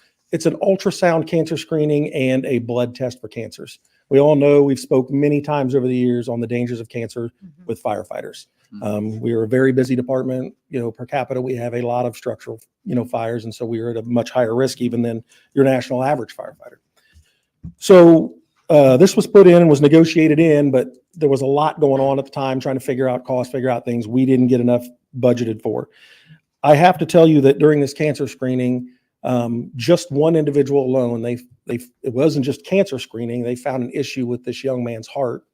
an ultrasound cancer screening and a blood test for cancers. We all know, we've spoke many times over the years on the dangers of cancer with firefighters. We are a very busy department, per capita, we have a lot of structural, fires. And so we are at a much higher risk even than your national average firefighter. So this was put in and was negotiated in, but there was a lot going on at the time, trying to figure out costs, figure out things we didn't get enough budgeted for. I have to tell you that during this cancer screening, just one individual alone, it wasn't just cancer screening. They found an issue with this young man's heart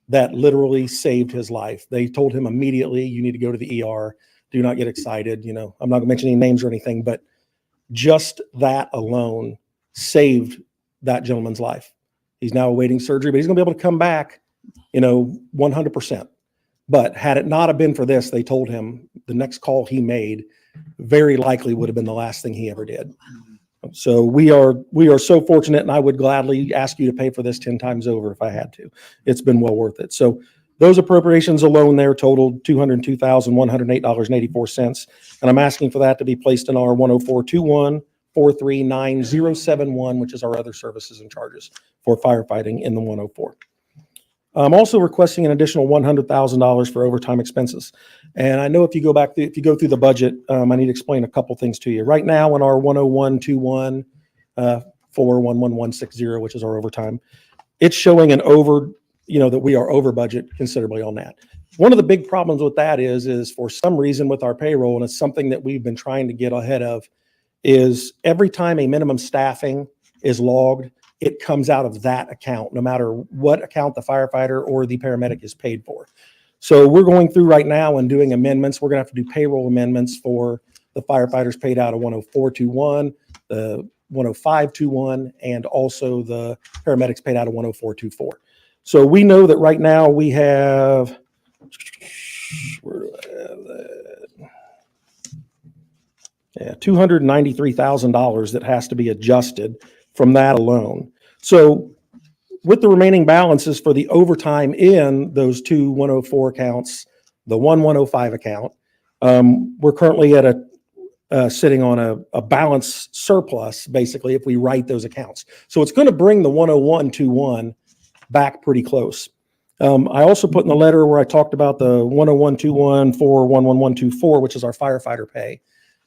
that literally saved his life. They told him immediately, you need to go to the ER. Do not get excited. I'm not going to mention any names or anything, but just that alone saved that gentleman's life. He's now awaiting surgery, but he's going to be able to come back, 100%. But had it not have been for this, they told him the next call he made very likely would have been the last thing he ever did. So we are so fortunate, and I would gladly ask you to pay for this 10 times over if I had to. It's been well worth it. So those appropriations alone there totaled $202,108.84. And I'm asking for that to be placed in our 104-21-439-071, which is our other services and charges for firefighting in the 104. I'm also requesting an additional $100,000 for overtime expenses. And I know if you go through the budget, I need to explain a couple things to you. Right now in our 101-21 41160, which is our overtime, it's showing that we are over budget considerably on that. One of the big problems with that is for some reason with our payroll, and it's something that we've been trying to get ahead of, is every time a minimum staffing is logged, it comes out of that account, no matter what account the firefighter or the paramedic is paid for. So we're going through right now and doing amendments. We're gonna have to do payroll amendments for the firefighters paid out of 10421, the 10521, and also the paramedics paid out of 10424. So we know that right now we have, where do I have that? Yeah, $293,000 that has to be adjusted from that alone. So with the remaining balances for the overtime in those two 104 accounts, the 105 account, we're currently at sitting on a balance surplus, basically, if we write those accounts. So it's going to bring the 10121 back pretty close. I also put in the letter where I talked about the 10121 for 11124, which is our firefighter pay.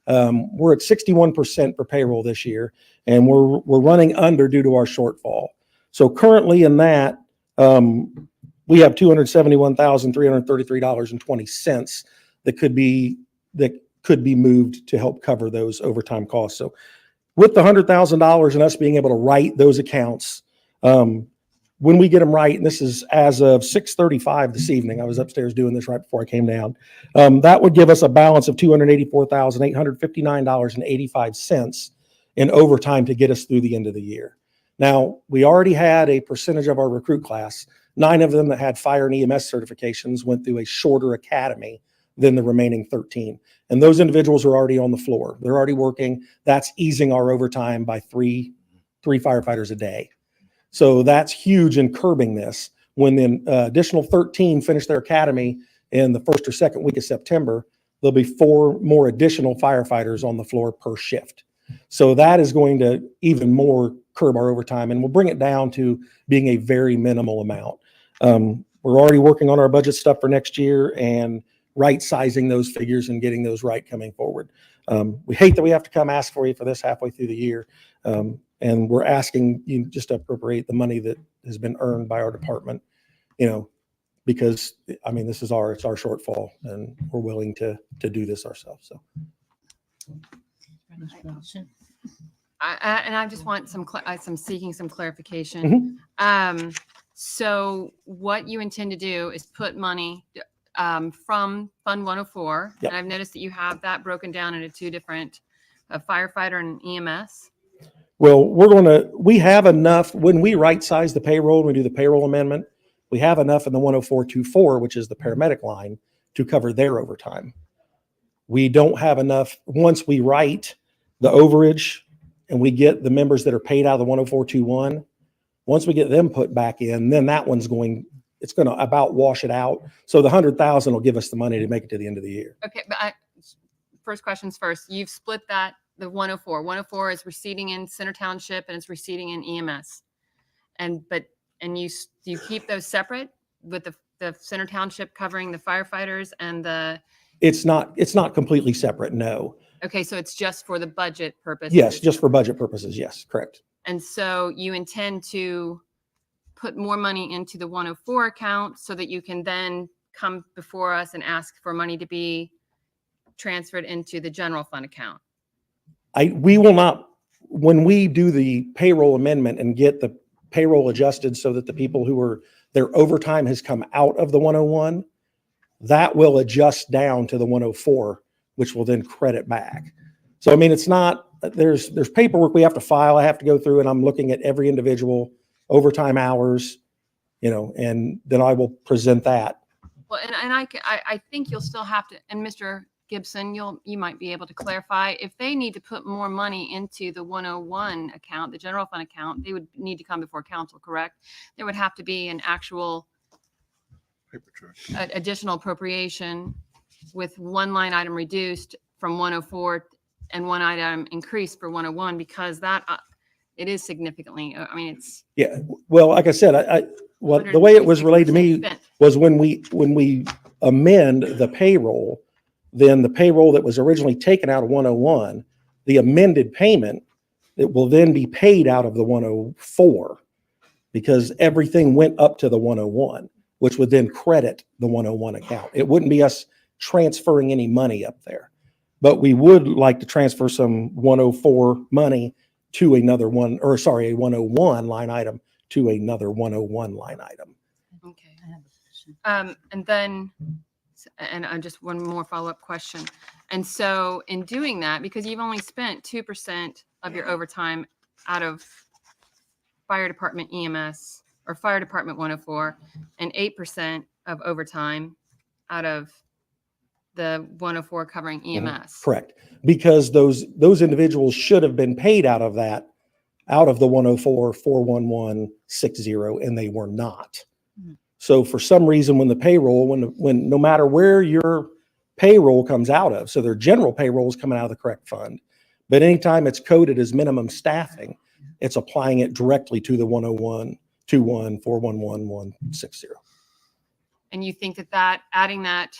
We're at 61% for payroll this year, and we're running under due to our shortfall. So currently in that, we have $271,333.20 that could be moved to help cover those overtime costs. So with the $100,000 and us being able to write those accounts, when we get them right, and this is as of 6:35 this evening, I was upstairs doing this right before I came down, that would give us a balance of $284,859.85 in overtime to get us through the end of the year. Now, we already had a percentage of our recruit class, 9 of them that had fire and EMS certifications went through a shorter academy than the remaining 13. And those individuals are already on the floor. They're already working. That's easing our overtime by three firefighters a day. So that's huge in curbing this. When the additional 13 finish their academy in the first or second week of September, there'll be 4 more additional firefighters on the floor per shift. So that is going to even more curb our overtime, and we'll bring it down to being a very minimal amount. We're already working on our budget stuff for next year and right sizing those figures and getting those right coming forward. We hate that we have to come ask for you for this halfway through the year. And we're asking you just to appropriate the money that has been earned by our department, because I mean, it's our shortfall, and we're willing to do this ourselves. So. I just want seeking some clarification. So what you intend to do is put money from Fund 104, Yep. and I've noticed that you have that broken down into 2 different, firefighter and EMS. Well, we have enough when we right size the payroll, when we do the payroll amendment, we have enough in the 10424, which is the paramedic line, to cover their overtime. We don't have enough once we write the overage and we get the members that are paid out of the 10421. Once we get them put back in, then that one's it's going to about wash it out. So the 100,000 will give us the money to make it to the end of the year. Okay, but first questions first. You've split that, the 104. 104 is receding in Center Township and it's receding in EMS. And you keep those separate with the Center Township covering the firefighters and the. It's not completely separate. No. Okay, so it's just for the budget purposes. Yes, just for budget purposes. Yes, correct. And so you intend to put more money into the 104 account so that you can then come before us and ask for money to be transferred into the general fund account. We will not, when we do the payroll amendment and get the payroll adjusted so that the people their overtime has come out of the 101, that will adjust down to the 104, which will then credit back. So, I mean, it's not, there's paperwork we have to file. I have to go through, and I'm looking at every individual overtime hours, and then I will present that. Well, and I think you'll still have to, and Mr. Gibson, you might be able to clarify if they need to put more money into the 101 account, the general fund account, they would need to come before council, correct? There would have to be an actual additional appropriation with one line item reduced from 104 and one item increased for 101, because that it is significantly, I mean, it's. Yeah. Well, like I said, the way it was relayed to me was when we amend the payroll, then the payroll that was originally taken out of 101, the amended payment, it will then be paid out of the 104, because everything went up to the 101, which would then credit the 101 account. It wouldn't be us transferring any money up there. but we would like to transfer some 104 money to another one, or sorry, a 101 line item to another 101 line item. Okay. And then, and I just one more follow-up question. And so in doing that, because you've only spent 2% of your overtime out of fire department EMS or fire department 104 and 8% of overtime out of the 104 covering EMS. Correct. Because those individuals should have been paid out of that, out of the 104, 41160, and they were not. So for some reason, when the payroll, when no matter where your payroll comes out of, so their general payroll is coming out of the correct fund, but anytime it's coded as minimum staffing, it's applying it directly to the 10121 411160. And you think that adding that,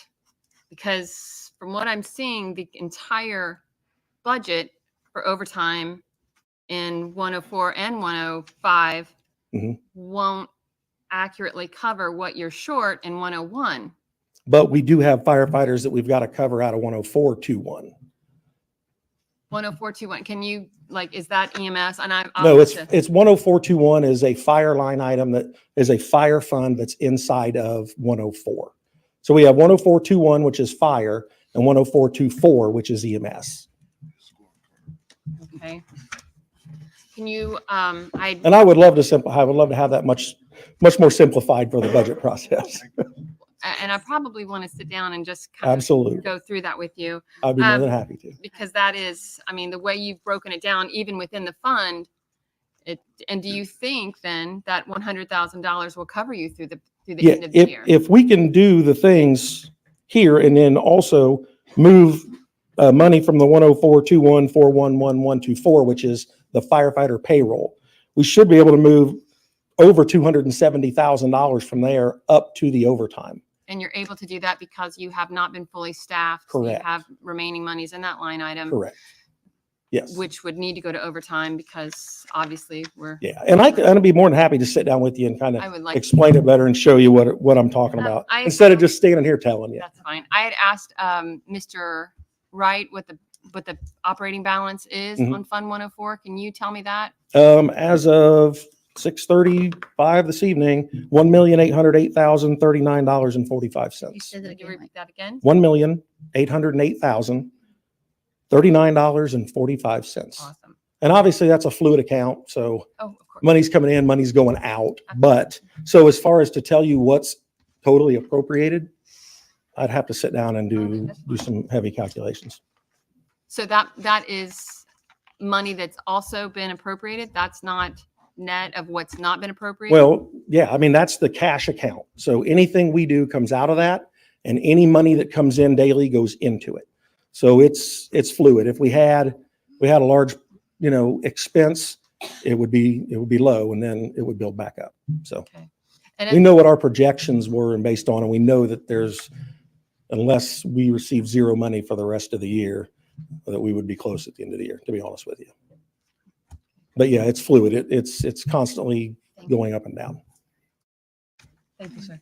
because from what I'm seeing, the entire budget for overtime in 104 and 105 won't accurately cover what you're short in 101. But we do have firefighters that we've got to cover out of 10421. 10421. Can you, like, is that EMS? And No, it's 10421 is a fire line item that is a fire fund that's inside of 104. So we have 10421, which is fire, and 10424, which is EMS. Okay. Can you, And I would love to have that much more simplified for the budget process. and I probably want to sit down and just kind Absolutely. of go through that with you. I'd be more than happy to. Because that is, I mean, the way you've broken it down, even within the fund, and do you think then that $100,000 will cover you through the end of the year? If we can do the things here and then also move money from the 10421 411124, which is the firefighter payroll, we should be able to move over $270,000 from there up to the overtime. And you're able to do that because you have not been fully staffed. So Correct. you have remaining monies in that line item. Correct. Yes. Which would need to go to overtime because obviously we're. Yeah, and I'd be more than happy to sit down with you and kind I of would like explain it better and show you what I'm talking about instead of just standing here telling you. That's fine. I had asked Mr. Wright what the operating balance is on Fund 104. Can you tell me that? As of 6:35 this evening, $1,808,039.45. Can you repeat that again? $1,808,039.45. Awesome. And obviously that's a fluid account, so money's coming in, money's going out. But so as far as to tell you what's totally appropriated, I'd have to sit down and do some heavy calculations. So that is money that's also been appropriated. That's not net of what's not been appropriated. Well, yeah, I mean, that's the cash account. So anything we do comes out of that, and any money that comes in daily goes into it. So it's fluid. If we had a large, expense, it would be low, and then it would build back up. So we know what our projections were and based on, and we know that unless we receive zero money for the rest of the year, that we would be close at the end of the year, to be honest with you. But yeah, it's fluid. It's constantly going up and down. Thank you, sir.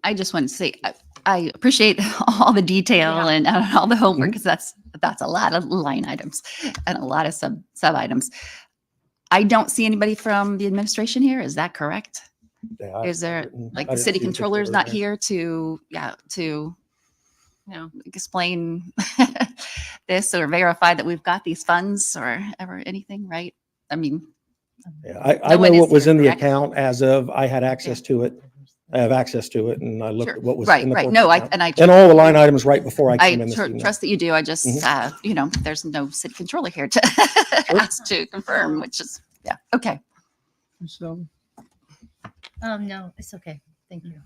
I just want to say, I appreciate all the detail and all the homework, because that's a lot of line items and a lot of sub items. I don't see anybody from the administration here. Is that correct? Yeah, Is there, like, the city controller is not here to explain this or verify that we've got these funds or ever anything, right? I mean, yeah, I know what was in the account as of I had access to it. I have access to it, and I looked at what was in the corporate No, account. and and all the line items right before I came in this evening. trust that you do. I just, there's no city controller here to ask to confirm, which is, okay. So, No, it's okay. Thank you.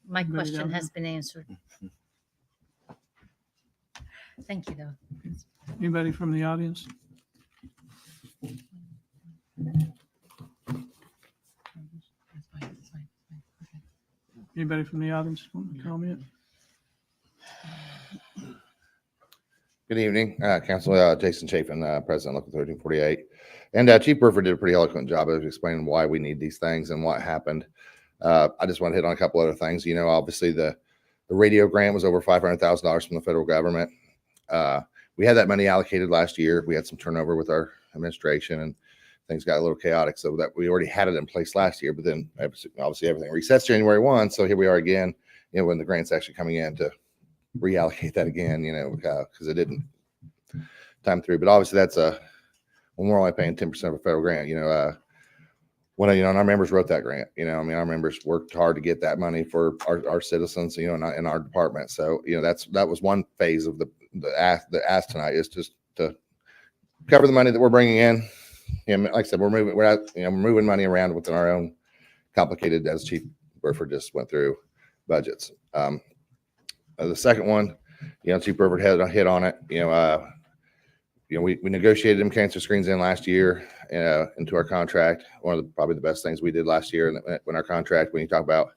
My Everybody question done? has been answered. Thank you, though. anybody from the audience? Anybody from the audience want to comment? Good evening, Council. Jason Chafin, President, Local 1348. And Chief Burford did a pretty eloquent job of explaining why we need these things and what happened. I just want to hit on a couple other things. Obviously the radio grant was over $500,000 from the federal government. We had that money allocated last year. We had some turnover with our administration and things got a little chaotic. So that we already had it in place last year, but then obviously everything resets January 1. So here we are again, when the grant's actually coming in to reallocate that again, because it didn't time through. But obviously that's when we're only paying 10% of a federal grant, when and our members wrote that grant, our members worked hard to get that money for our citizens, in our department. So, that was one phase of the ask tonight, is just to cover the money that we're bringing in. Like I said, we're moving money around within our own complicated, as Chief Burford just went through, budgets. The second one, Chief Burford hit on it. We negotiated them cancer screens in last year into our contract. One of probably the best things we did last year when our contract, when you talk about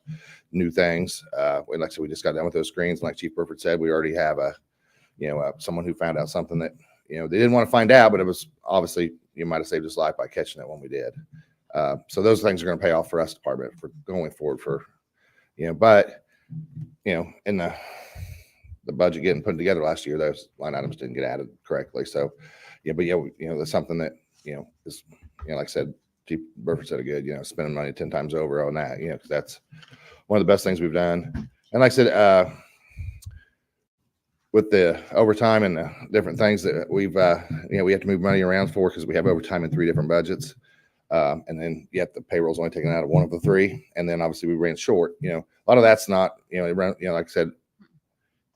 new things, like I said, we just got done with those screens. And like Chief Burford said, we already have someone who found out something that, they didn't want to find out, but it was obviously, you might have saved his life by catching it when we did. So those things are going to pay off for us department for going forward but in the budget getting put together last year, those line items didn't get added correctly. So, that's something that, is, like I said, Chief Burford said it good, spending money 10 times over on that, because that's one of the best things we've done. And like I said, with the overtime and the different things that we've, we have to move money around for, because we have overtime in 3 different budgets. And then yet the payroll's only taken out of 1 of the 3. And then obviously we ran short, a lot of that's not, like I said,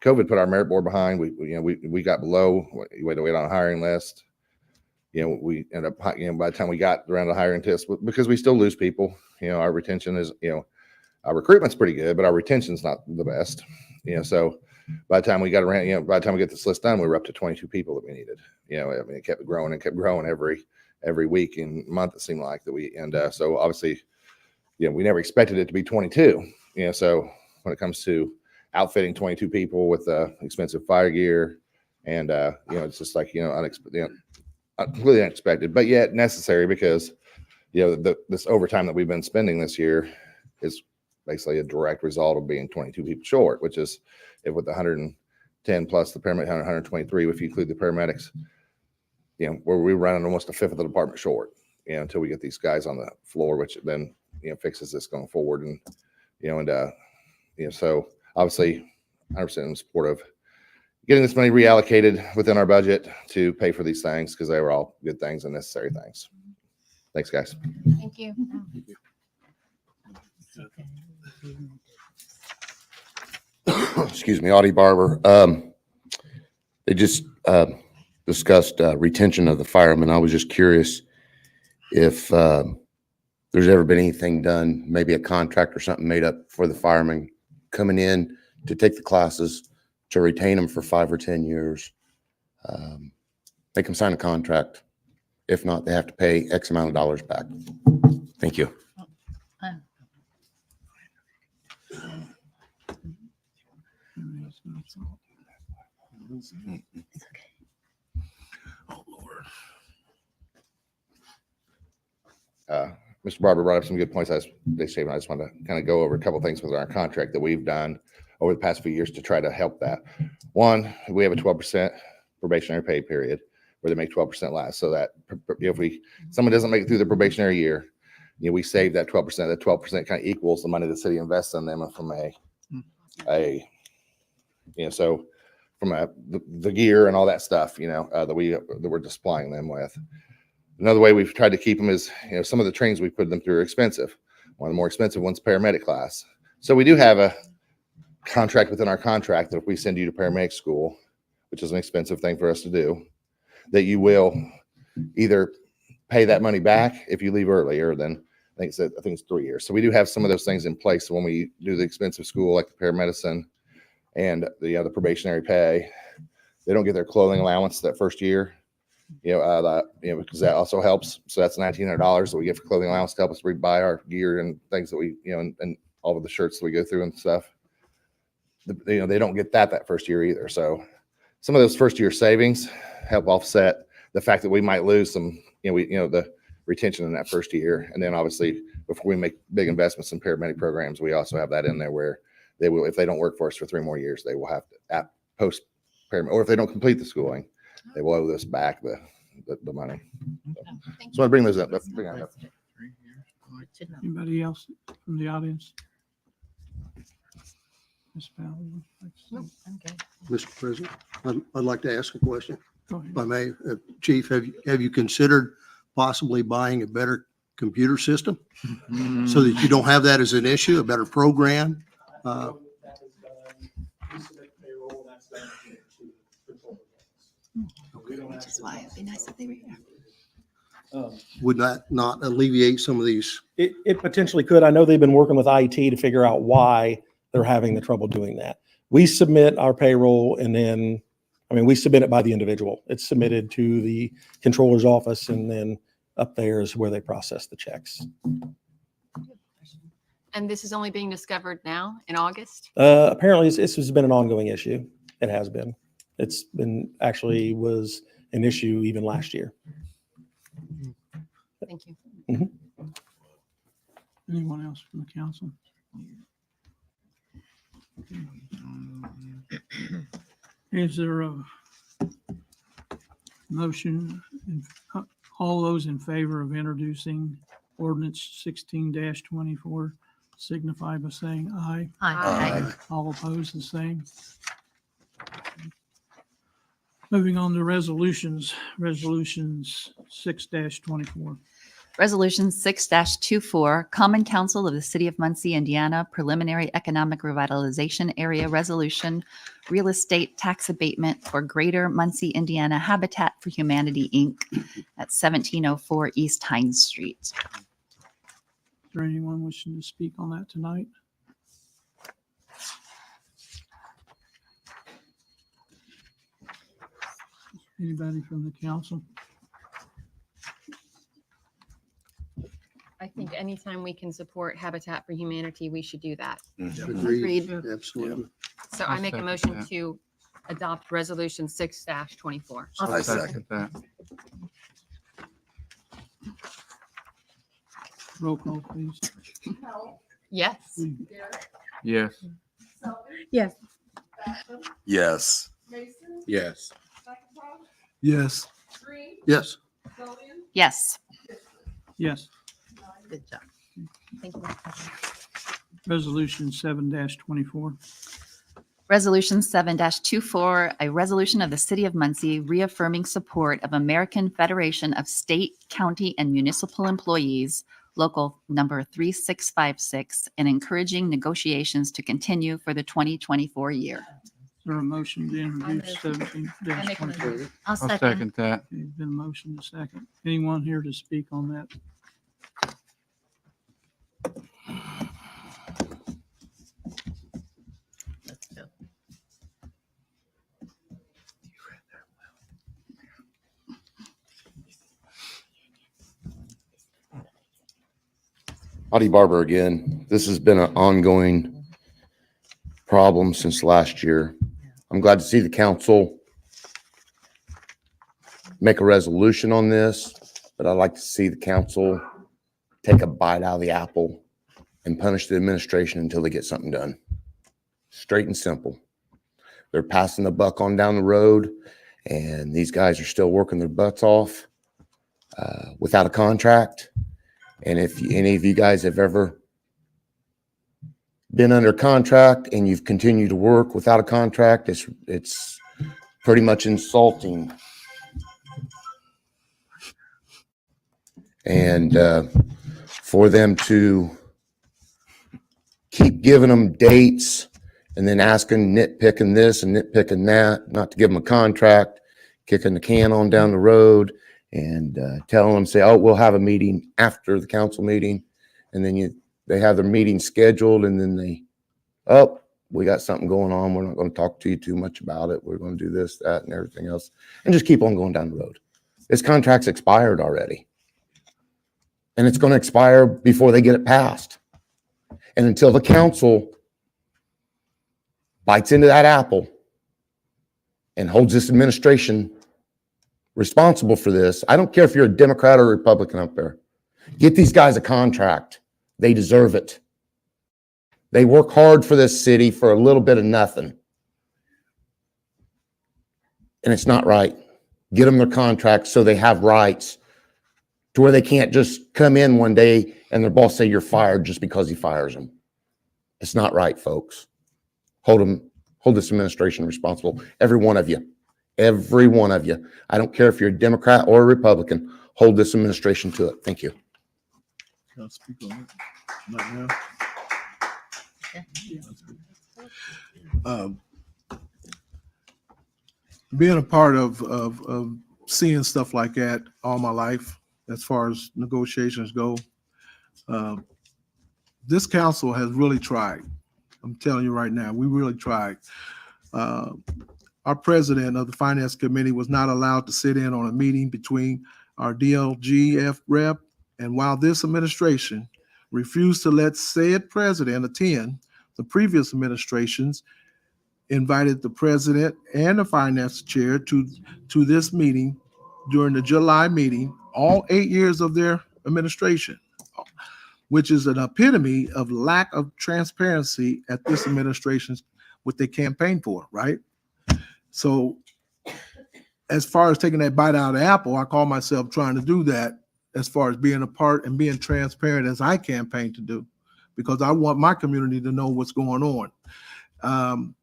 COVID put our merit board behind. We got below. We had to wait on a hiring list. We ended up, by the time we got around the hiring test, because we still lose people. Our retention is, our recruitment's pretty good, but our retention's not the best. So by the time we got around, by the time we get this list done, we were up to 22 people that we needed. It kept growing and kept growing every week and month. It seemed like that so obviously, we never expected it to be 22. So when it comes to outfitting 22 people with expensive fire gear, and it's just like completely unexpected, but yet necessary, because this overtime that we've been spending this year is basically a direct result of being 22 people short, which is, with 110 plus the paramedic, 123 if you include the paramedics, where we're running almost 1/5 of the department short, until we get these guys on the floor, which then fixes this going forward. And so obviously 100% in support of getting this money reallocated within our budget to pay for these things, because they were all good things and necessary things. Thanks, guys. Thank you. Excuse me, Audie Barber. They just discussed retention of the firemen. I was just curious if there's ever been anything done, maybe a contract or something made up for the firemen coming in to take the classes, to retain them for 5 or 10 years. They can sign a contract. If not, they have to pay X amount of dollars back. Thank you. Oh, Lord. Mr. Barber brought up some good points. I just want to kind of go over a couple things with our contract that we've done over the past few years to try to help that. One, we have a 12% probationary pay period where they make 12% last. So that if someone doesn't make it through the probationary year, we save that 12%. That 12% kind of equals the money the city invests in them from so from the gear and all that stuff, that we're just supplying them with. Another way we've tried to keep them is, some of the trainings we put them through are expensive. One of the more expensive ones, paramedic class. So we do have a contract within our contract that if we send you to paramedic school, which is an expensive thing for us to do, that you will either pay that money back if you leave earlier than, I think it's 3 years. So we do have some of those things in place. So when we do the expensive school, like the paramedicine and the probationary pay, they don't get their clothing allowance that first year. Because that also helps. So that's $1,900 that we get for clothing allowance to help us buy our gear and things that we, and all of the shirts that we go through and stuff. They don't get that first year either. So some of those first year savings help offset the fact that we might lose some, the retention in that first year. And then obviously before we make big investments in paramedic programs, we also have that in there where they will, if they don't work for us for 3 more years, they will have to or if they don't complete the schooling, they will owe this back the money. So I bring those up. Bring that up. Anybody else from the audience? Ms. Powell? Okay. Mr. President, I'd like to ask a question. Go ahead. If I may, Chief, have you considered possibly buying a better computer system so that you don't have that as an issue, a better program? Which is why it'd be nice if they were here. Would that not alleviate some of these? It potentially could. I know they've been working with IT to figure out why they're having the trouble doing that. We submit our payroll and then, we submit it by the individual. It's submitted to the controller's office and then up there is where they process the checks. And this is only being discovered now in August? Apparently this has been an ongoing issue. It has been. It's been actually was an issue even last year. Thank you. Mhm. Anyone else from the council? Is there a motion? All those in favor of introducing ordinance 16-24 signify by saying aye. Aye. All opposed, the same. Moving on to resolutions, resolutions 6-24. Resolution 6-24, Common Council of the City of Muncie, Indiana, Preliminary Economic Revitalization Area Resolution, Real Estate Tax Abatement for Greater Muncie, Indiana Habitat for Humanity, Inc. at 1704 East Hines Street. Is there anyone wishing to speak on that tonight? Anybody from the council? I think anytime we can support Habitat for Humanity, we should do that. Agreed. Absolutely. So I make a motion to adopt resolution 6-24. I second that. Roll call, please. Yes. Yes. Yes. Yes. Yes. Yes. Yes. Yes. Yes. Good job. Thank you. Resolution 7-24. Resolution 7-24, a resolution of the City of Muncie reaffirming support of American Federation of State, County, and Municipal Employees, Local Number 3656, and encouraging negotiations to continue for the 2024 year. Is there a motion to introduce 17-24? I'll I'll second that. Okay, been a motion to second. Anyone here to speak on that? Audie Barber again. This has been an ongoing problem since last year. I'm glad to see the council make a resolution on this, but I'd like to see the council take a bite out of the apple and punish the administration until they get something done. Straight and simple. They're passing the buck on down the road, and these guys are still working their butts off without a contract. And if any of you guys have ever been under contract and you've continued to work without a contract, it's pretty much insulting. And for them to keep giving them dates and then nitpicking this and nitpicking that, not to give them a contract, kicking the can on down the road, and telling them, say, oh, we'll have a meeting after the council meeting. And then they have their meeting scheduled, and then we got something going on. We're not going to talk to you too much about it. We're going to do this, that, and everything else, and just keep on going down the road. This contract's expired already. And it's going to expire before they get it passed. And until the council bites into that apple and holds this administration responsible for this, I don't care if you're a Democrat or Republican up there. Get these guys a contract. They deserve it. They work hard for this city for a little bit of nothing. and it's not right. Get them their contracts so they have rights to where they can't just come in one day and their boss say you're fired just because he fires them. It's not right, folks. Hold this administration responsible. Every one of you. Every one of you. I don't care if you're a Democrat or a Republican. Hold this administration to it. Thank you. Can I speak on it? Not now. Being a part of seeing stuff like that all my life, as far as negotiations go, this council has really tried. I'm telling you right now, we really tried. Our president of the finance committee was not allowed to sit in on a meeting between our DLGF rep, and while this administration refused to let said president attend, the previous administrations invited the president and the finance chair to this meeting during the July meeting, all 8 years of their administration, which is an epitome of lack of transparency at this administration's, what they campaigned for, right? So as far as taking that bite out of the apple, I call myself trying to do that as far as being a part and being transparent as I campaign to do, because I want my community to know what's going on.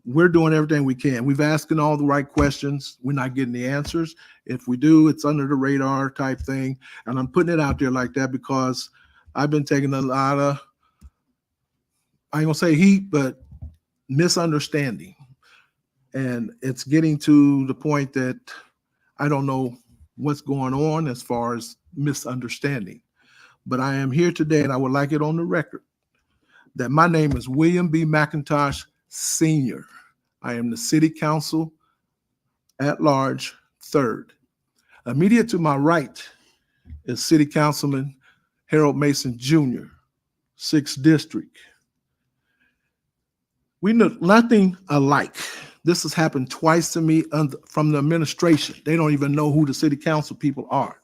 We're doing everything we can. We've asked all the right questions. We're not getting the answers. If we do, it's under the radar type thing. And I'm putting it out there like that because I've been taking a lot of, I ain't gonna say heat, but misunderstanding. And it's getting to the point that I don't know what's going on as far as misunderstanding. But I am here today and I would like it on the record that my name is William B. McIntosh Sr. I am the city council at large, 3rd. Immediate to my right is City Councilman Harold Mason Jr., 6th District. We know nothing alike. This has happened twice to me from the administration. They don't even know who the city council people are.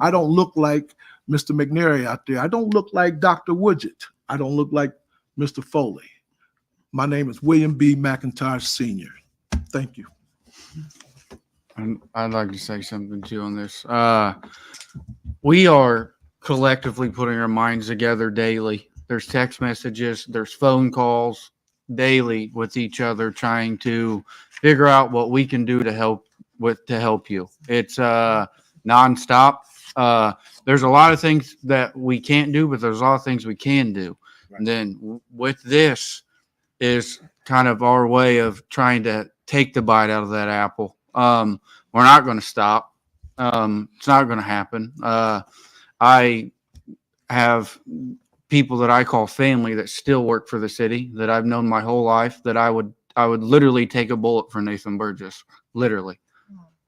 I don't look like Mr. McNary out there. I don't look like Dr. Woodgett. I don't look like Mr. Foley. My name is William B. McIntosh Sr. Thank you. And I'd like to say something too on this. We are collectively putting our minds together daily. There's text messages, there's phone calls daily with each other, trying to figure out what we can do to help you. It's nonstop. There's a lot of things that we can't do, but there's a lot of things we can do. Right. And then with this is kind of our way of trying to take the bite out of that apple. We're not going to stop. It's not going to happen. I have people that I call family that still work for the city that I've known my whole life, that I would literally take a bullet for Nathan Burgess, literally.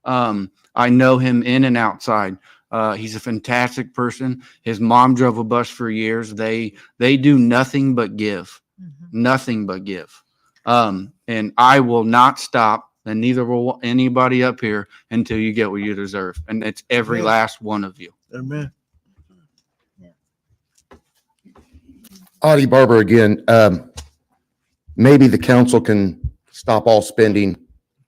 I know him in and outside. He's a fantastic person. His mom drove a bus for years. They do nothing but give, nothing but give. And I will not stop, and neither will anybody up here until you get what you deserve. And it's every last one of you. Amen. Audie Barber again. Maybe the council can stop all spending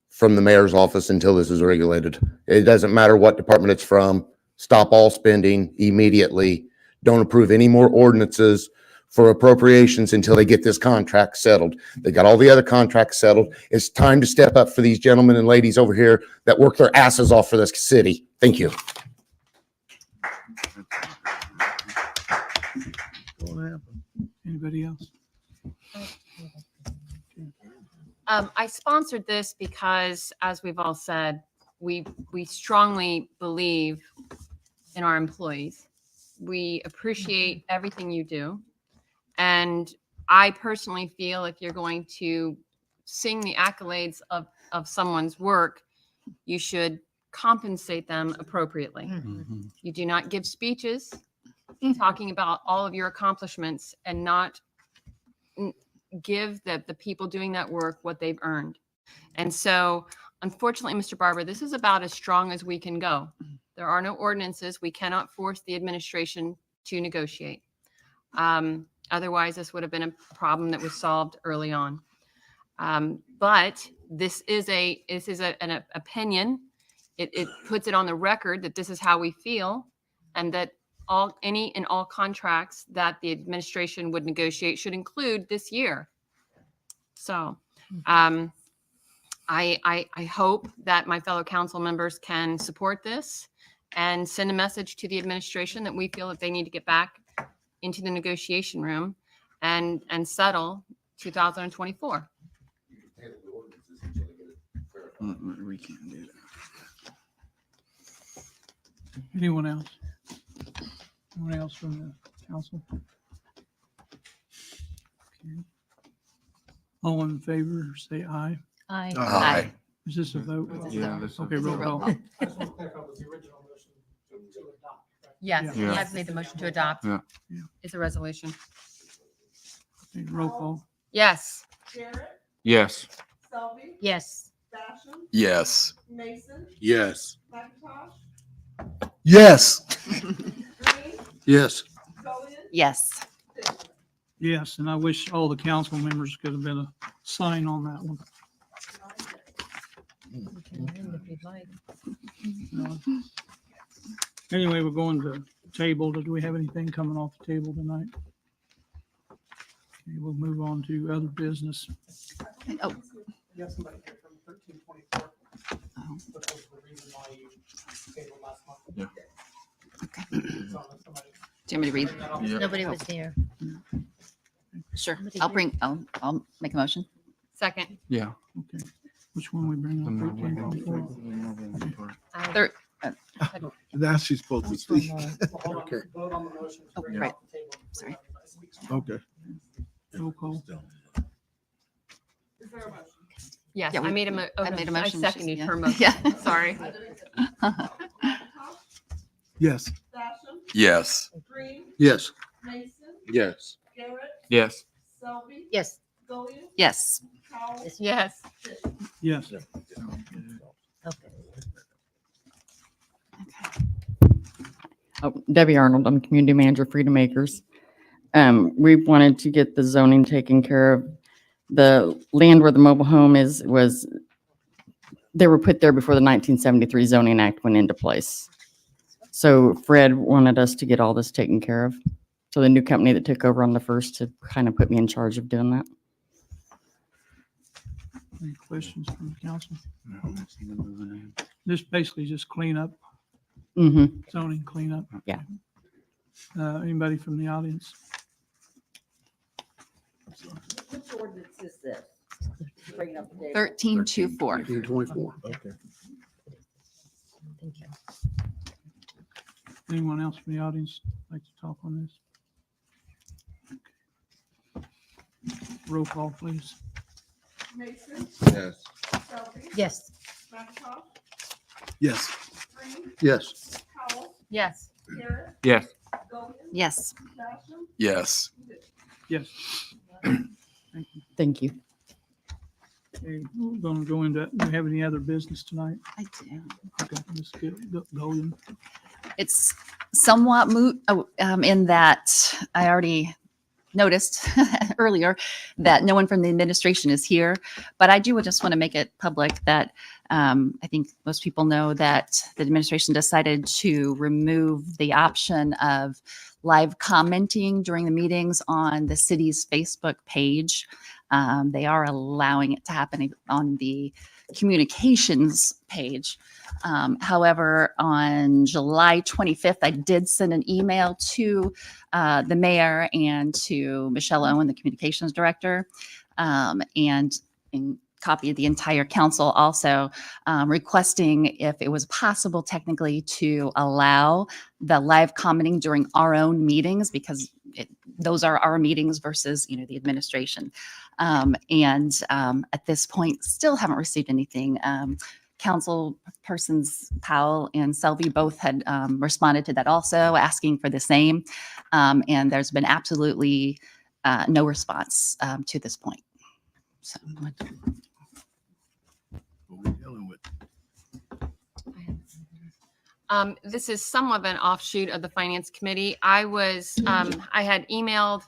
from the mayor's office until this is regulated. It doesn't matter what department it's from. Stop all spending immediately. Don't approve any more ordinances for appropriations until they get this contract settled. They got all the other contracts settled. It's time to step up for these gentlemen and ladies over here that work their asses off for this city. Thank you. Anybody else? I sponsored this because, as we've all said, we strongly believe in our employees. We appreciate everything you do. And I personally feel if you're going to sing the accolades of someone's work, you should compensate them appropriately. You do not give speeches talking about all of your accomplishments and not give the people doing that work what they've earned. And so, unfortunately, Mr. Barber, this is about as strong as we can go. There are no ordinances. We cannot force the administration to negotiate. Otherwise, this would have been a problem that was solved early on. But this is an opinion. It puts it on the record that this is how we feel, and that any and all contracts that the administration would negotiate should include this year. So I hope that my fellow council members can support this and send a message to the administration that we feel that they need to get back into the negotiation room and settle 2024. We can't do that. Anyone else? Anyone else from the council? Okay. All in favor, say aye. Aye. Aye. Is this a vote? Yeah, this is- Okay, roll call. Yes, Yeah. I've made the motion to adopt. Yeah. It's a resolution. Okay, roll call. Yes. Yes. Yes. Yes. Yes. Yes. Yes. Yes. Yes, and I wish all the council members could have been a sign on that one. Anyway, we're going to table. Do we have anything coming off the table tonight? Okay, we'll move on to other business. Oh, You have somebody here from 1324. Which was the reason why you tabled last month. Yeah. okay. So, somebody- Do you want me to read? Yeah. Nobody was there. Sure. I'll make a motion. Second. Yeah. Okay, which one we bring up? 1324? Third, Now she's supposed to speak. Hold on, Okay. vote on the motion. to Oh, bring it right. off the table. Sorry. Okay. Roll call. Yes, Yeah, I made a motion. I made a motion. I seconded Yeah. her motion. Yeah. Sorry. Yes. Yes. Yes. Yes. Yes. Yes. Yes. Yes. Yes. Oh, Debbie Arnold, I'm Community Manager, Freedom Acres. We wanted to get the zoning taken care of. The land where the mobile home they were put there before the 1973 zoning act went into place. So Fred wanted us to get all this taken care of. So the new company that took over on the first to kind of put me in charge of doing that. Any questions from the council? This basically just clean up, Mm-hmm. zoning cleanup. Yeah. Anybody from the audience? Which ordinance is this? Bringing up the date. 1324. 1324. Okay. Thank you. Anyone else from the audience like to talk on this? Roll call, please. Yes. Yes. Yes. Yes. Yes. Yes. Yes. Yes. Yes. Thank you. Okay, we're going to go into, do we have any other business tonight? I do. Okay, let's get going. It's somewhat moot in that I already noticed earlier that no one from the administration is here, but I do just want to make it public that I think most people know that the administration decided to remove the option of live commenting during the meetings on the city's Facebook page. They are allowing it to happen on the communications page. However, on July 25th, I did send an email to the mayor and to Michelle Owen, the communications director, and copy of the entire council also, requesting if it was possible technically to allow the live commenting during our own meetings, because those are our meetings versus, the administration. At this point, still haven't received anything. Council persons Powell and Selvey both had responded to that also, asking for the same. And there's been absolutely no response to this point. So, This is somewhat of an offshoot of the Finance Committee. I had emailed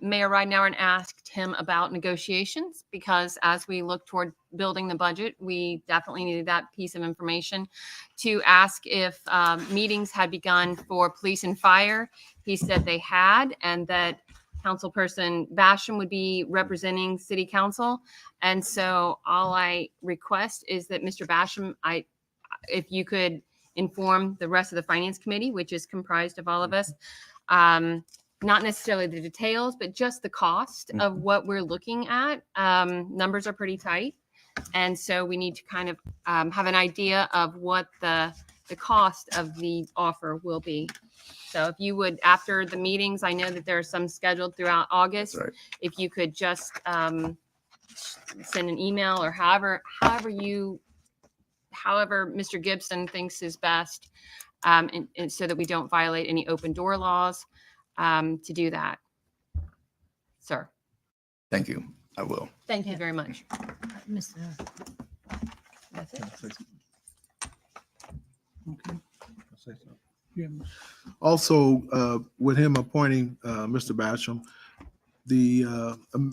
Mayor Ridenour and asked him about negotiations, because as we look toward building the budget, we definitely needed that piece of information. To ask if meetings had begun for police and fire. He said they had, and that Councilperson Basham would be representing City Council. And so all I request is that Mr. Basham, if you could inform the rest of the Finance Committee, which is comprised of all of us, not necessarily the details, but just the cost of what we're looking at. Numbers are pretty tight. And so we need to kind of have an idea of what the cost of the offer will be. So if you would, after the meetings, I know that there are some scheduled throughout August. Right. If you could just send an email or however Mr. Gibson thinks is best, and so that we don't violate any open door laws, to do that. Sir. Thank you. I will. Thank you very much. Mr. That's it. Okay. Yeah. Also, with him appointing Mr. Basham, the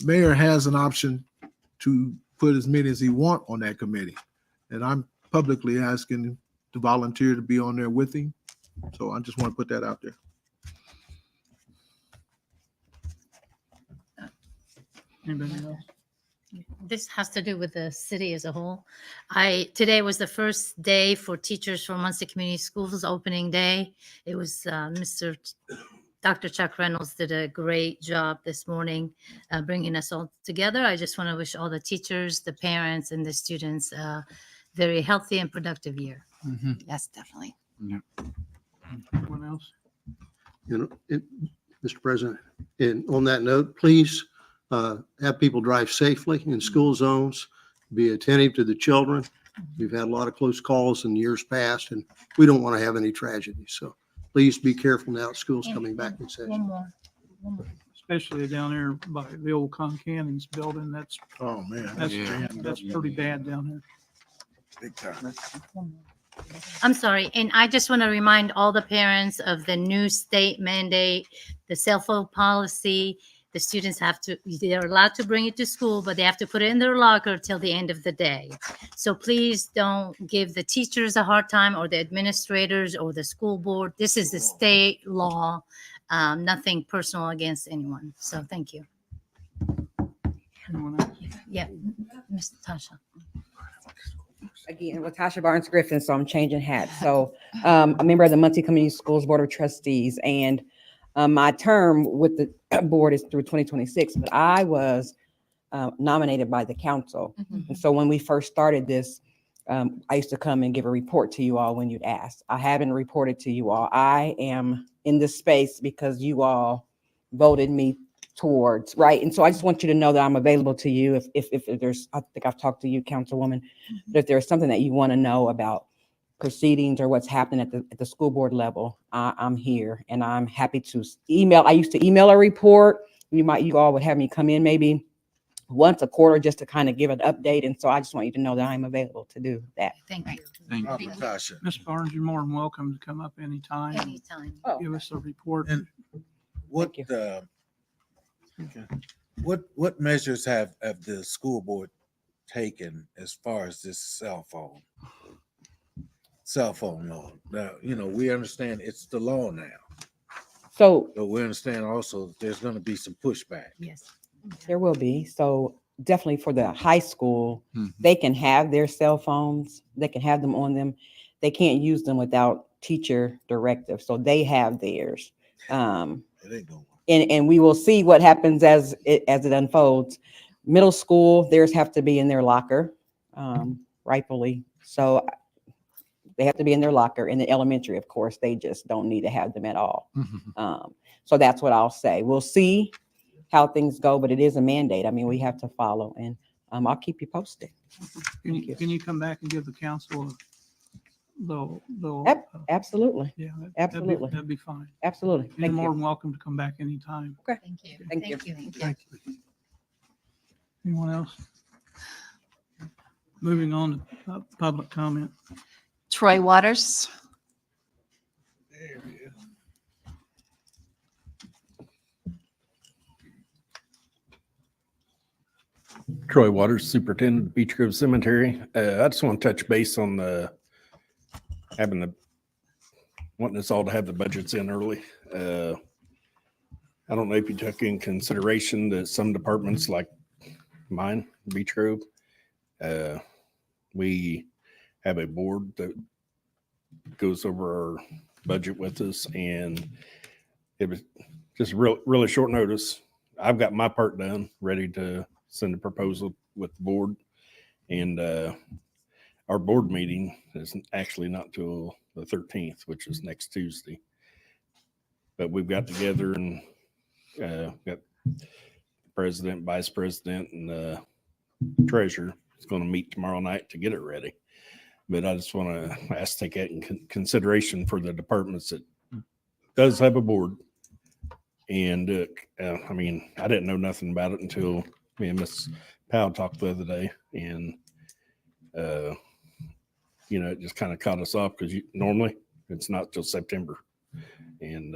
mayor has an option to put as many as he want on that committee. And I'm publicly asking him to volunteer to be on there with him. So I just want to put that out there. Anybody else? This has to do with the city as a whole. Today was the first day for teachers from Muncie Community Schools opening day. It was Dr. Chuck Reynolds did a great job this morning bringing us all together. I just want to wish all the teachers, the parents, and the students a very healthy and productive year. Yes, definitely. Anyone else? Mr. President, and on that note, please have people drive safely in school zones, be attentive to the children. We've had a lot of close calls in years past, and we don't want to have any tragedies. So please be careful now. School's coming back in session. One more. Especially down there by the old Concanning's building. That's, Oh, man. that's pretty bad down there. Big time. I'm sorry, and I just want to remind all the parents of the new state mandate, the cell phone policy. The students they're allowed to bring it to school, but they have to put it in their locker till the end of the day. So please don't give the teachers a hard time or the administrators or the school board. This is the state law, nothing personal against anyone. So thank you. Anyone else? Yeah, Ms. Tasha. Again, Latasha Barnes Griffin, so I'm changing hats. So a member of the Muncie Community Schools Board of Trustees, and my term with the board is through 2026, but I was nominated by the council. And so when we first started this, I used to come and give a report to you all when you'd ask. I haven't reported to you all. I am in this space because you all voted me towards, right? And so I just want you to know that I'm available to you if there's, I think I've talked to you, Councilwoman, but if there's something that you want to know about proceedings or what's happening at the school board level, I'm here and I'm happy to email. I used to email a report. You all would have me come in maybe once a quarter just to kind of give an update. And so I just want you to know that I'm available to do that. Thank you. Thank you. Tasha. Ms. Barnes, you're more than welcome to come up anytime. Anytime. Give us a report. And what, what measures have the school board taken as far as this cell phone law? Now, we understand it's the law now, So but we understand also that there's going to be some pushback. Yes. there will be. So definitely for the high school, they can have their cell phones. They can have them on them. They can't use them without teacher directive. So they have theirs. It ain't going. And we will see what happens as it unfolds. Middle school, theirs have to be in their locker, rightfully. So they have to be in their locker. In the elementary, of course, they just don't need to have them at all. So that's what I'll say. We'll see how things go, but it is a mandate. I mean, we have to follow, and I'll keep you posted. Can you come back and give the council a little? Absolutely. Yeah, Absolutely. That'd be fine. Absolutely. You're Thank more you. than welcome to come back anytime. Okay. Thank you. Thank you. Thank you. Anyone else? Moving on to public comment. Troy Waters. Troy Waters, Superintendent of Beech Grove Cemetery. I just want to touch base on wanting us all to have the budgets in early. I don't know if you took in consideration that some departments like mine, Beech Grove, we have a board that goes over our budget with us, and it was just really short notice. I've got my part done, ready to send a proposal with the board, and our board meeting is actually not till the 13th, which is next Tuesday. But we've got together and got president, vice president, and treasurer is going to meet tomorrow night to get it ready. But I just want to ask to take that in consideration for the departments that does have a board. And I mean, I didn't know nothing about it until me and Miss Powell talked the other day, and you know, it just kind of caught us off because normally it's not till September, and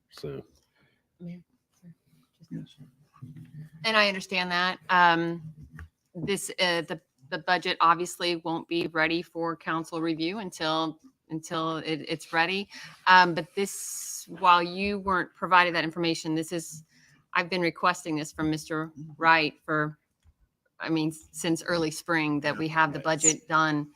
so. And I understand that. The budget obviously won't be ready for council review until it's ready. But this, while you weren't provided that information, I've been requesting this from Mr. Wright since early spring, that we have the budget done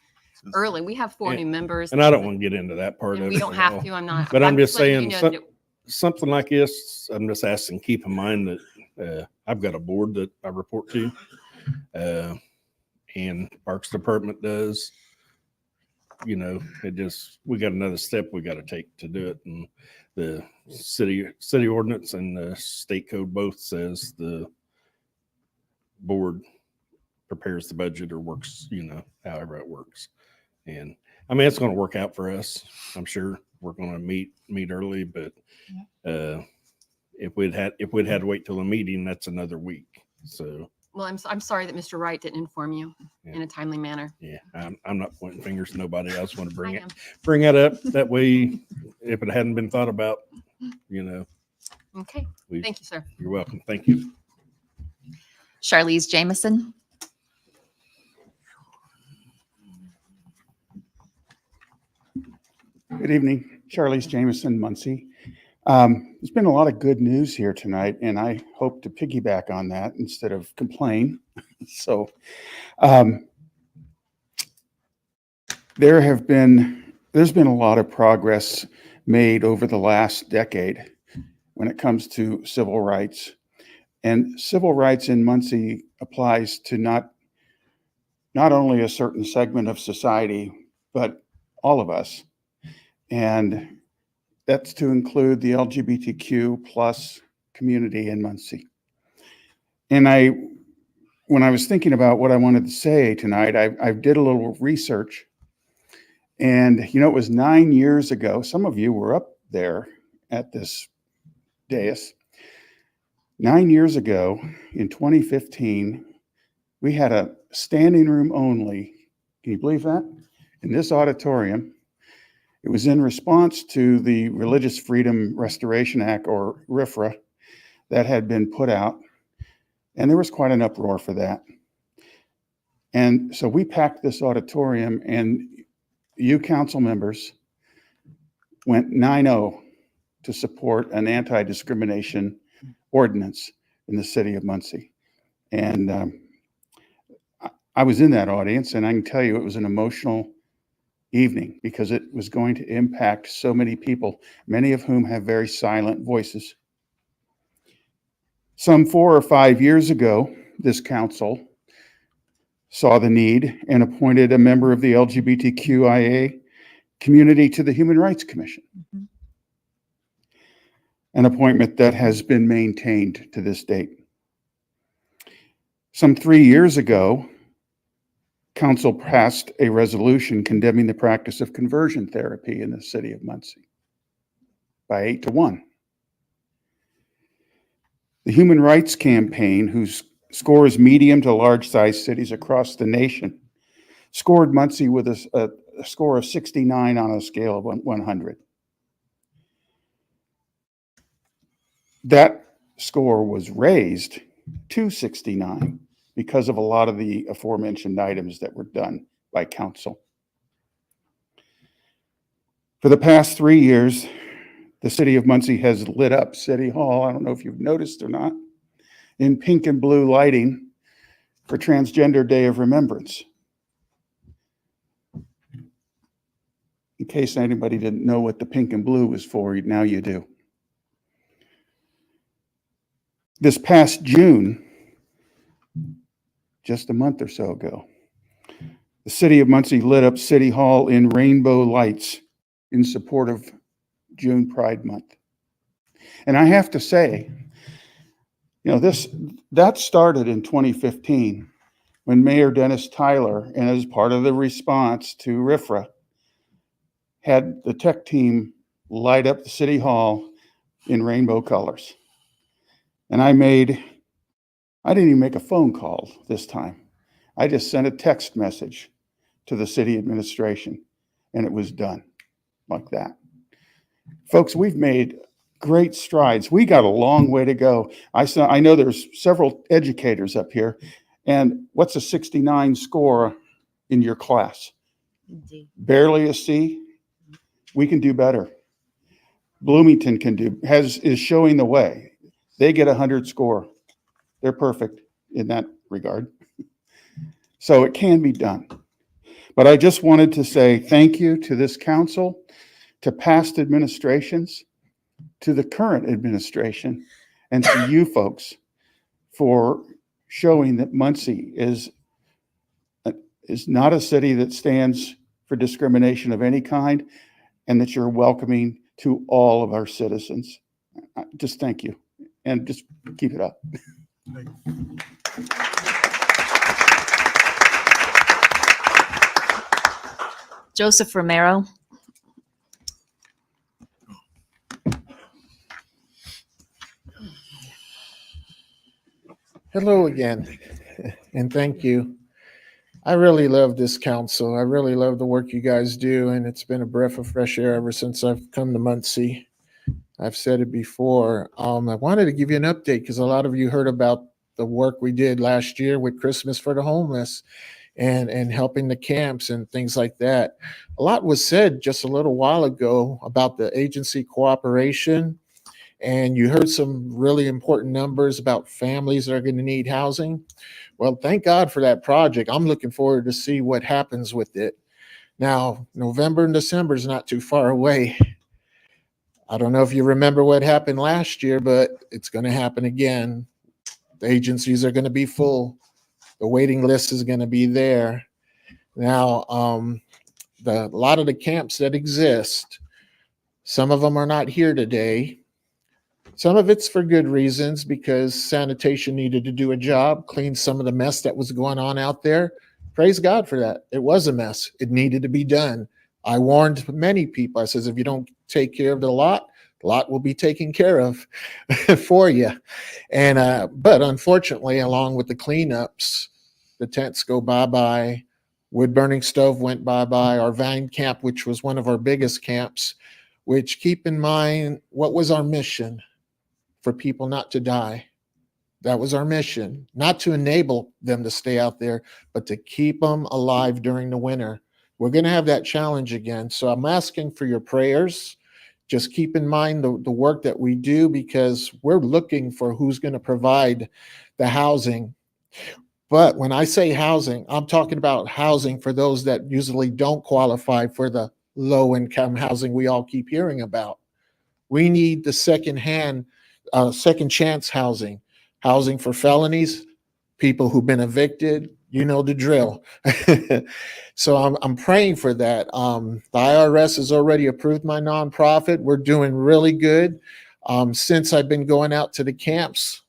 early. We have 4 new members. And I don't want to get into that part of it. We don't have to. I'm not. But I'm just letting saying, you know something like this, I'm just asking, keep in mind that I've got a board that I report to, and Parks Department does. You know, we got another step we got to take to do it. And the city ordinance and the state code both says the board prepares the budget or works, you know, however it works. And I mean, it's going to work out for us. I'm sure we're going to meet early, but if we'd had to wait till the meeting, that's another week. So. Well, I'm sorry that Mr. Wright didn't inform you in a timely manner. Yeah, I'm not pointing fingers to nobody. I just want to bring that up. That way, if it hadn't been thought about, you know. Okay. Thank you, sir. You're welcome. Thank you. Charlize Jamison. Good evening, Charlize Jamison, Muncie. There's been a lot of good news here tonight, and I hope to piggyback on that instead of complain. So there's been a lot of progress made over the last decade when it comes to civil rights. And civil rights in Muncie applies to not only a certain segment of society, but all of us. And that's to include the LGBTQ plus community in Muncie. And when I was thinking about what I wanted to say tonight, I did a little research. And, you know, it was 9 years ago. Some of you were up there at this dais. 9 years ago, in 2015, we had a standing room only. Can you believe that? In this auditorium. It was in response to the Religious Freedom Restoration Act, or RFRA, that had been put out. And there was quite an uproar for that. And so we packed this auditorium, and you council members went 9-0 to support an anti-discrimination ordinance in the city of Muncie. And I was in that audience, and I can tell you it was an emotional evening because it was going to impact so many people, many of whom have very silent voices. Some 4 or 5 years ago, this council saw the need and appointed a member of the LGBTQIA community to the Human Rights Commission. An appointment that has been maintained to this date. Some 3 years ago, Council passed a resolution condemning the practice of conversion therapy in the city of Muncie by 8-1. The Human Rights Campaign, whose scores medium to large-sized cities across the nation, scored Muncie with a score of 69 on a scale of 100. That score was raised to 69 because of a lot of the aforementioned items that were done by council. For the past 3 years, the city of Muncie has lit up City Hall, I don't know if you've noticed or not, in pink and blue lighting for Transgender Day of Remembrance. In case anybody didn't know what the pink and blue was for, now you do. This past June, just a month or so ago, the city of Muncie lit up City Hall in rainbow lights in support of June Pride Month. And I have to say, that started in 2015 when Mayor Dennis Tyler, and as part of the response to RFRA, had the tech team light up the City Hall in rainbow colors. And I didn't even make a phone call this time. I just sent a text message to the city administration, and it was done like that. Folks, we've made great strides. We got a long way to go. I know there's several educators up here, and what's a 69 score in your class? Barely a C. We can do better. Bloomington is showing the way. They get 100 score. They're perfect in that regard. So it can be done. But I just wanted to say thank you to this council, to past administrations, to the current administration, and to you folks for showing that Muncie is not a city that stands for discrimination of any kind, and that you're welcoming to all of our citizens. Just thank you, and just keep it up. Joseph Romero. Hello again, and thank you. I really love this council. I really love the work you guys do, and it's been a breath of fresh air ever since I've come to Muncie. I've said it before. I wanted to give you an update because a lot of you heard about the work we did last year with Christmas for the Homeless and helping the camps and things like that. A lot was said just a little while ago about the agency cooperation, and you heard some really important numbers about families that are going to need housing. Well, thank God for that project. I'm looking forward to see what happens with it. Now, November and December is not too far away. I don't know if you remember what happened last year, but it's going to happen again. The agencies are going to be full. The waiting list is going to be there. Now, a lot of the camps that exist, some of them are not here today. Some of it's for good reasons, because sanitation needed to do a job, clean some of the mess that was going on out there. Praise God for that. It was a mess. It needed to be done. I warned many people. I says, if you don't take care of the lot will be taken care of for you. And but unfortunately, along with the cleanups, the tents go bye-bye. Wood burning stove went bye-bye. Our vine camp, which was one of our biggest camps, which, keep in mind, what was our mission? For people not to die. That was our mission, not to enable them to stay out there, but to keep them alive during the winter. We're going to have that challenge again. So I'm asking for your prayers. Just keep in mind the work that we do, because we're looking for who's going to provide the housing. But when I say housing, I'm talking about housing for those that usually don't qualify for the low-income housing we all keep hearing about. We need the second chance housing for felonies, people who've been evicted, you know the drill. So I'm praying for that. The IRS has already approved my nonprofit. We're doing really good. Since I've been going out to the camps,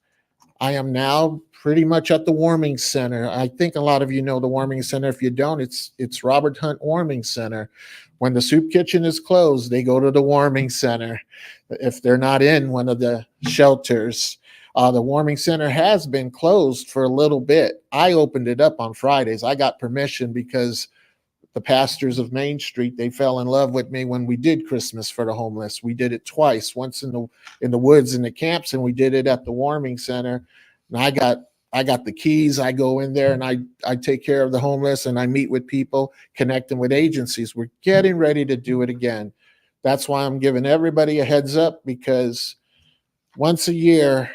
I am now pretty much at the warming center. I think a lot of you know the warming center. If you don't, it's Robert Hunt Warming Center. When the soup kitchen is closed, they go to the warming center. If they're not in one of the shelters, the warming center has been closed for a little bit. I opened it up on Fridays. I got permission because the pastors of Main Street, they fell in love with me when we did Christmas for the Homeless. We did it twice, once in the woods in the camps, and we did it at the warming center. And I got the keys. I go in there and I take care of the homeless, and I meet with people, connect them with agencies. We're getting ready to do it again. That's why I'm giving everybody a heads up, because once a year,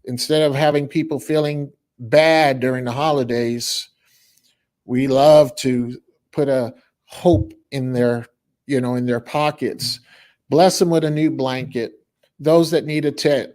instead of having people feeling bad during the holidays, we love to put a hope in their, in their pockets. Bless them with a new blanket. Those that need a tent.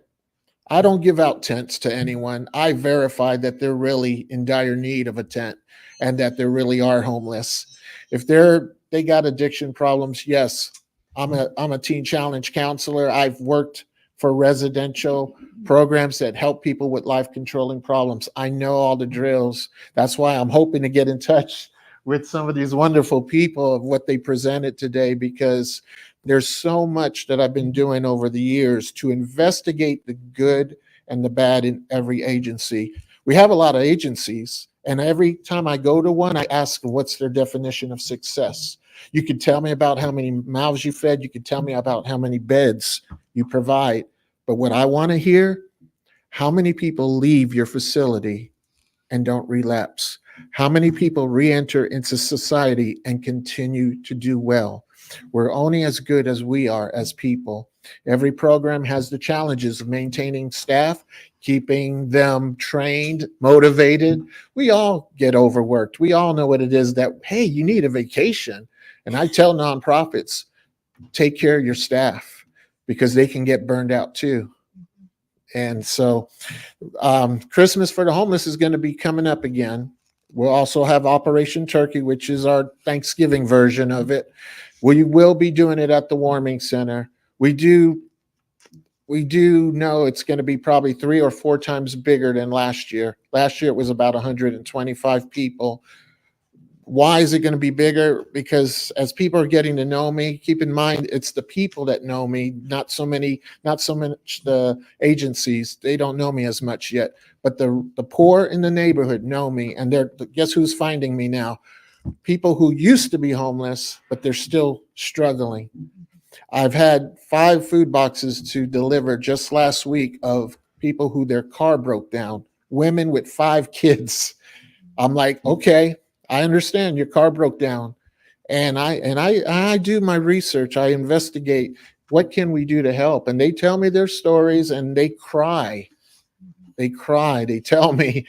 I don't give out tents to anyone. I verify that they're really in dire need of a tent and that they really are homeless. If they got addiction problems, yes, I'm a teen challenge counselor. I've worked for residential programs that help people with life controlling problems. I know all the drills. That's why I'm hoping to get in touch with some of these wonderful people of what they presented today, because there's so much that I've been doing over the years to investigate the good and the bad in every agency. We have a lot of agencies, and every time I go to one, I ask them what's their definition of success. You could tell me about how many mouths you fed. You could tell me about how many beds you provide. But what I want to hear, how many people leave your facility and don't relapse? How many people re-enter into society and continue to do well? We're only as good as we are as people. Every program has the challenges of maintaining staff, keeping them trained, motivated. We all get overworked. We all know what it is that, hey, you need a vacation. And I tell nonprofits, take care of your staff, because they can get burned out too. And so Christmas for the Homeless is going to be coming up again. We'll also have Operation Turkey, which is our Thanksgiving version of it. We will be doing it at the Warming Center. We do know it's going to be probably 3 or 4 times bigger than last year. Last year it was about 125 people. Why is it going to be bigger? Because as people are getting to know me, keep in mind, it's the people that know me, not so much the agencies. They don't know me as much yet, but the poor in the neighborhood know me. And guess who's finding me now? People who used to be homeless, but they're still struggling. I've had 5 food boxes to deliver just last week of people who their car broke down, women with 5 kids. I'm like, okay, I understand your car broke down. And I do my research. I investigate what can we do to help. And they tell me their stories and they cry. They cry. They tell me,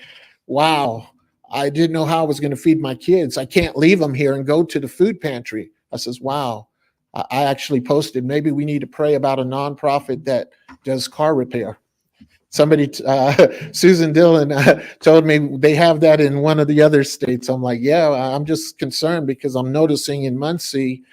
wow, I didn't know how I was going to feed my kids. I can't leave them here and go to the food pantry. I says, wow. I actually posted, maybe we need to pray about a nonprofit that does car repair. Somebody, Susan Dillon told me they have that in one of the other states. I'm like, yeah, I'm just concerned because I'm noticing in Muncie,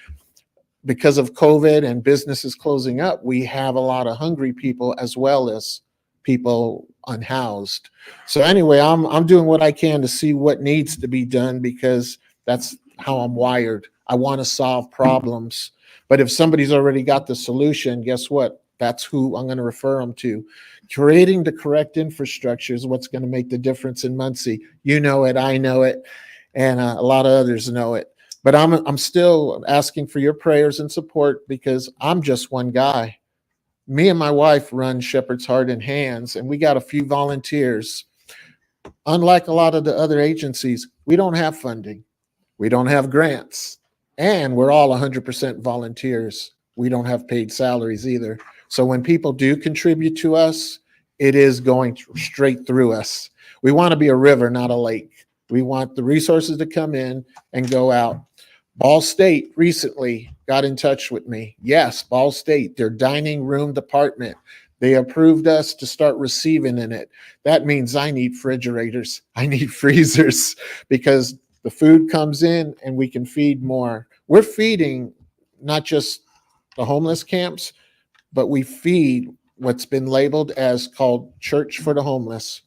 because of COVID and businesses closing up, we have a lot of hungry people as well as people unhoused. So anyway, I'm doing what I can to see what needs to be done, because that's how I'm wired. I want to solve problems. But if somebody's already got the solution, guess what? That's who I'm going to refer them to. Creating the correct infrastructure is what's going to make the difference in Muncie. You know it, I know it, and a lot of others know it. But I'm still asking for your prayers and support, because I'm just one guy. Me and my wife run Shepherd's Heart and Hands, and we got a few volunteers. Unlike a lot of the other agencies, we don't have funding. We don't have grants, and we're all 100% volunteers. We don't have paid salaries either. So when people do contribute to us, it is going straight through us. We want to be a river, not a lake. We want the resources to come in and go out. Ball State recently got in touch with me. Yes, Ball State, their dining room department, they approved us to start receiving in it. That means I need refrigerators. I need freezers, because the food comes in and we can feed more. We're feeding not just the homeless camps, but we feed what's been labeled as called Church for the Homeless.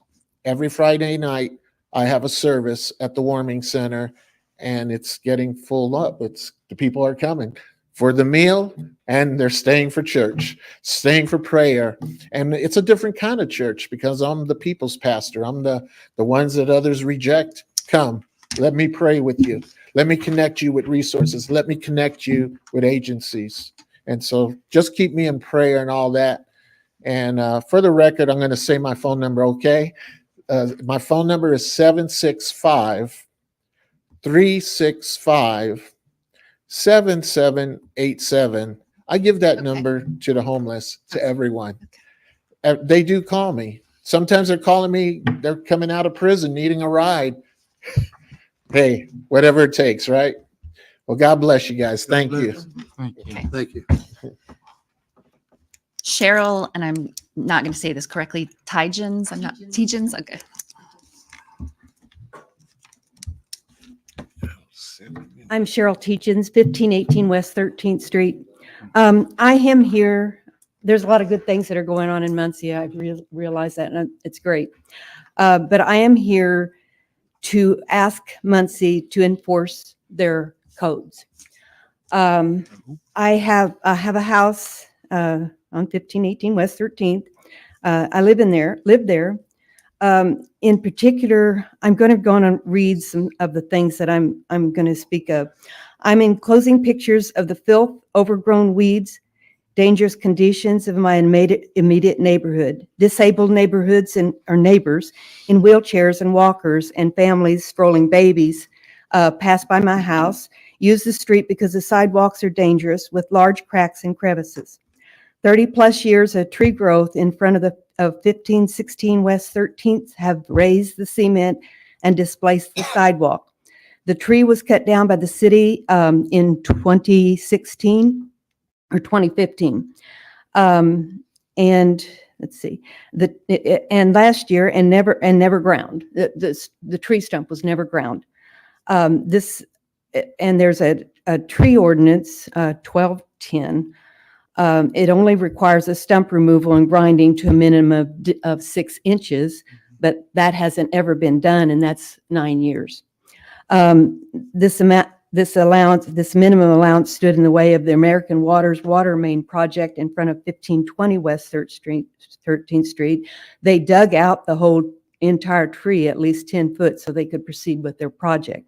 Every Friday night, I have a service at the Warming Center, and it's getting full up. The people are coming for the meal, and they're staying for church, staying for prayer. And it's a different kind of church, because I'm the people's pastor. I'm the ones that others reject. Come, let me pray with you. Let me connect you with resources. Let me connect you with agencies. And so just keep me in prayer and all that. And for the record, I'm going to say my phone number, okay? my phone number is 765-365-7787. I give that number to the homeless, to everyone. They do call me. Sometimes they're calling me, they're coming out of prison needing a ride. Hey, whatever it takes, right? Well, God bless you guys. Thank you. Thank you. Cheryl, and I'm not going to say this correctly, Tijens, okay. I'm Cheryl Teachins, 1518 West 13th Street. I am here. There's a lot of good things that are going on in Muncie. I realize that, and it's great. But I am here to ask Muncie to enforce their codes. I have a house on 1518 West 13th. I live there. In particular, I'm going to go on and read some of the things that I'm going to speak of. I'm enclosing pictures of the filth, overgrown weeds, dangerous conditions of my immediate neighborhood, disabled neighborhoods or neighbors in wheelchairs and walkers, and families strolling babies pass by my house, use the street because the sidewalks are dangerous with large cracks and crevices. 30 plus years of tree growth in front of 1516 West 13th have raised the cement and displaced the sidewalk. The tree was cut down by the city in 2016 or 2015. And let's see, and last year and never ground. The tree stump was never ground. And there's a tree ordinance, 1210. It only requires a stump removal and grinding to a minimum of 6 inches, but that hasn't ever been done, and that's 9 years. This minimum allowance stood in the way of the American Water's water main project in front of 1520 West 13th Street. They dug out the whole entire tree, at least 10 foot, so they could proceed with their project.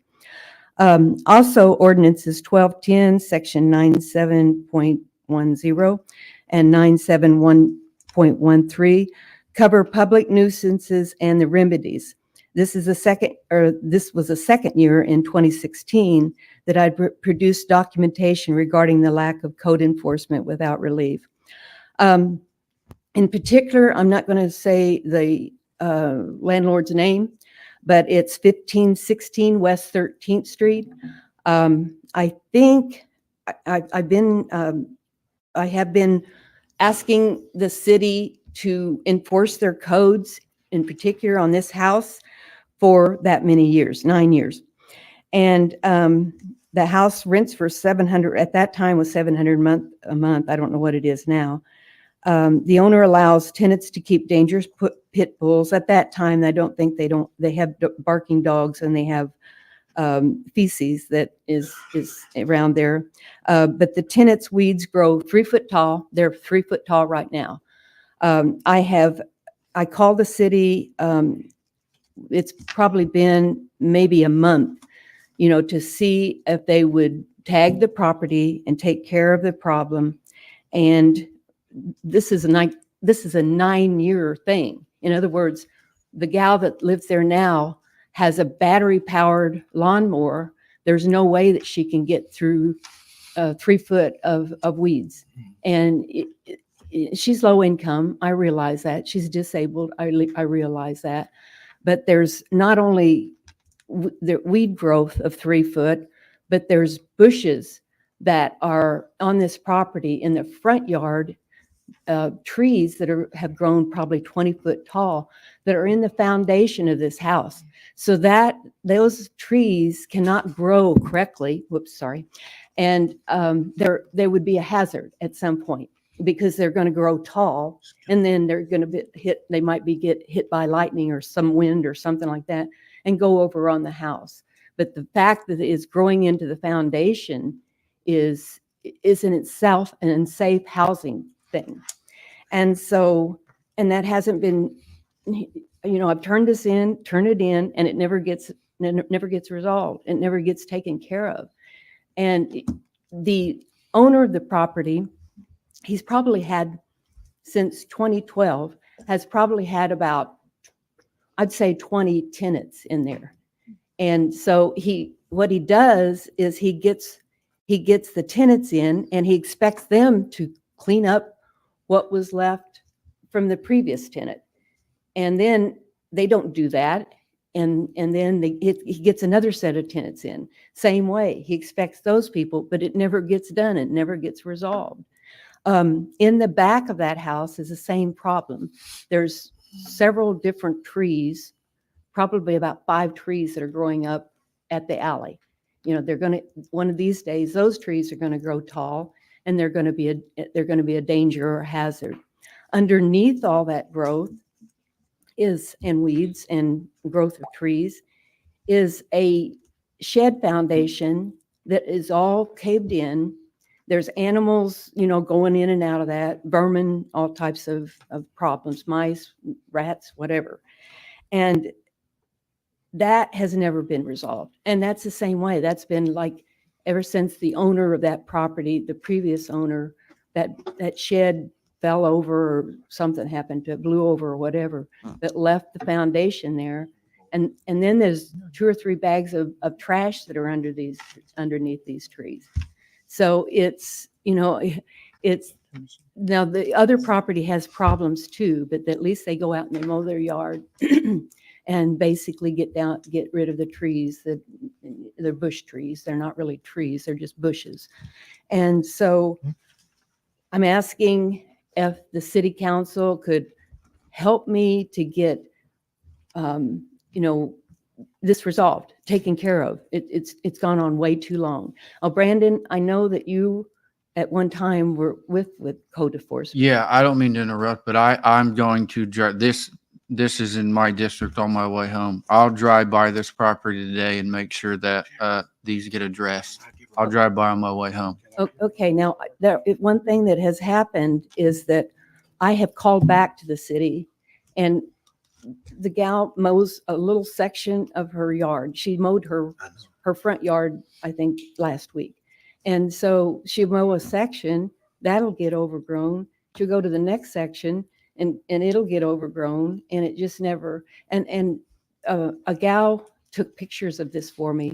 Also, ordinances 1210, section 97.10 and 971.13 cover public nuisances and the remedies. This was the second year in 2016 that I produced documentation regarding the lack of code enforcement without relief. In particular, I'm not going to say the landlord's name, but it's 1516 West 13th Street. I think I have been asking the city to enforce their codes, in particular on this house, for that many years, 9 years. And the house rents for $700, at that time was $700 a month. I don't know what it is now. The owner allows tenants to keep dangerous pit bulls. At that time, they have barking dogs, and they have feces that is around there. But the tenants' weeds grow 3 foot tall. They're 3 foot tall right now. I called the city. It's probably been maybe a month, to see if they would tag the property and take care of the problem. And this is a 9-year thing. In other words, the gal that lives there now has a battery-powered lawnmower. There's no way that she can get through 3 foot of weeds. And she's low income. I realize that. She's disabled. I realize that. But there's not only the weed growth of 3 foot, but there's bushes that are on this property in the front yard, trees that have grown probably 20 foot tall that are in the foundation of this house. So that those trees cannot grow correctly. Whoops, sorry. And they would be a hazard at some point, because they're going to grow tall, and then they're going to get hit. They might get hit by lightning or some wind or something like that and go over on the house. But the fact that it's growing into the foundation is in itself an unsafe housing thing. And so, and that hasn't been, I've turned it in, and it never gets resolved. It never gets taken care of. And the owner of the property, he's probably had, since 2012, has probably had about I'd say 20 tenants in there. And so what he does is he gets the tenants in and he expects them to clean up what was left from the previous tenant. And then they don't do that. And then he gets another set of tenants in. Same way. He expects those people, but it never gets done. It never gets resolved. In the back of that house is the same problem. There's several different trees, probably about 5 trees that are growing up at the alley. You know, one of these days, those trees are going to grow tall and they're going to be a danger or hazard. Underneath all that growth and weeds and growth of trees is a shed foundation that is all caved in. There's animals, you know, going in and out of that, vermin, all types of problems, mice, rats, whatever. And that has never been resolved. And that's the same way. That's been like ever since the owner of that property, the previous owner, that shed fell over or something happened to it, blew over or whatever, that left the foundation there. And then there's 2 or 3 bags of trash that are underneath these trees. So it's, you know, it's now the other property has problems too, but at least they go out and they mow their yard and basically get rid of the trees, they're bush trees. They're not really trees, they're just bushes. And so I'm asking if the city council could help me to get, you know, this resolved, taken care of. It's gone on way too long. Brandon, I know that you at one time were with code enforcement. Yeah, I don't mean to interrupt, but I'm going to drive this. This is in my district on my way home. I'll drive by this property today and make sure that these get addressed. I'll drive by on my way home. Okay, now one thing that has happened is that I have called back to the city, and the gal mows a little section of her yard. She mowed her front yard, I think, last week. And so she'll mow a section, that'll get overgrown. She'll go to the next section and it'll get overgrown, and it just never, and a gal took pictures of this for me,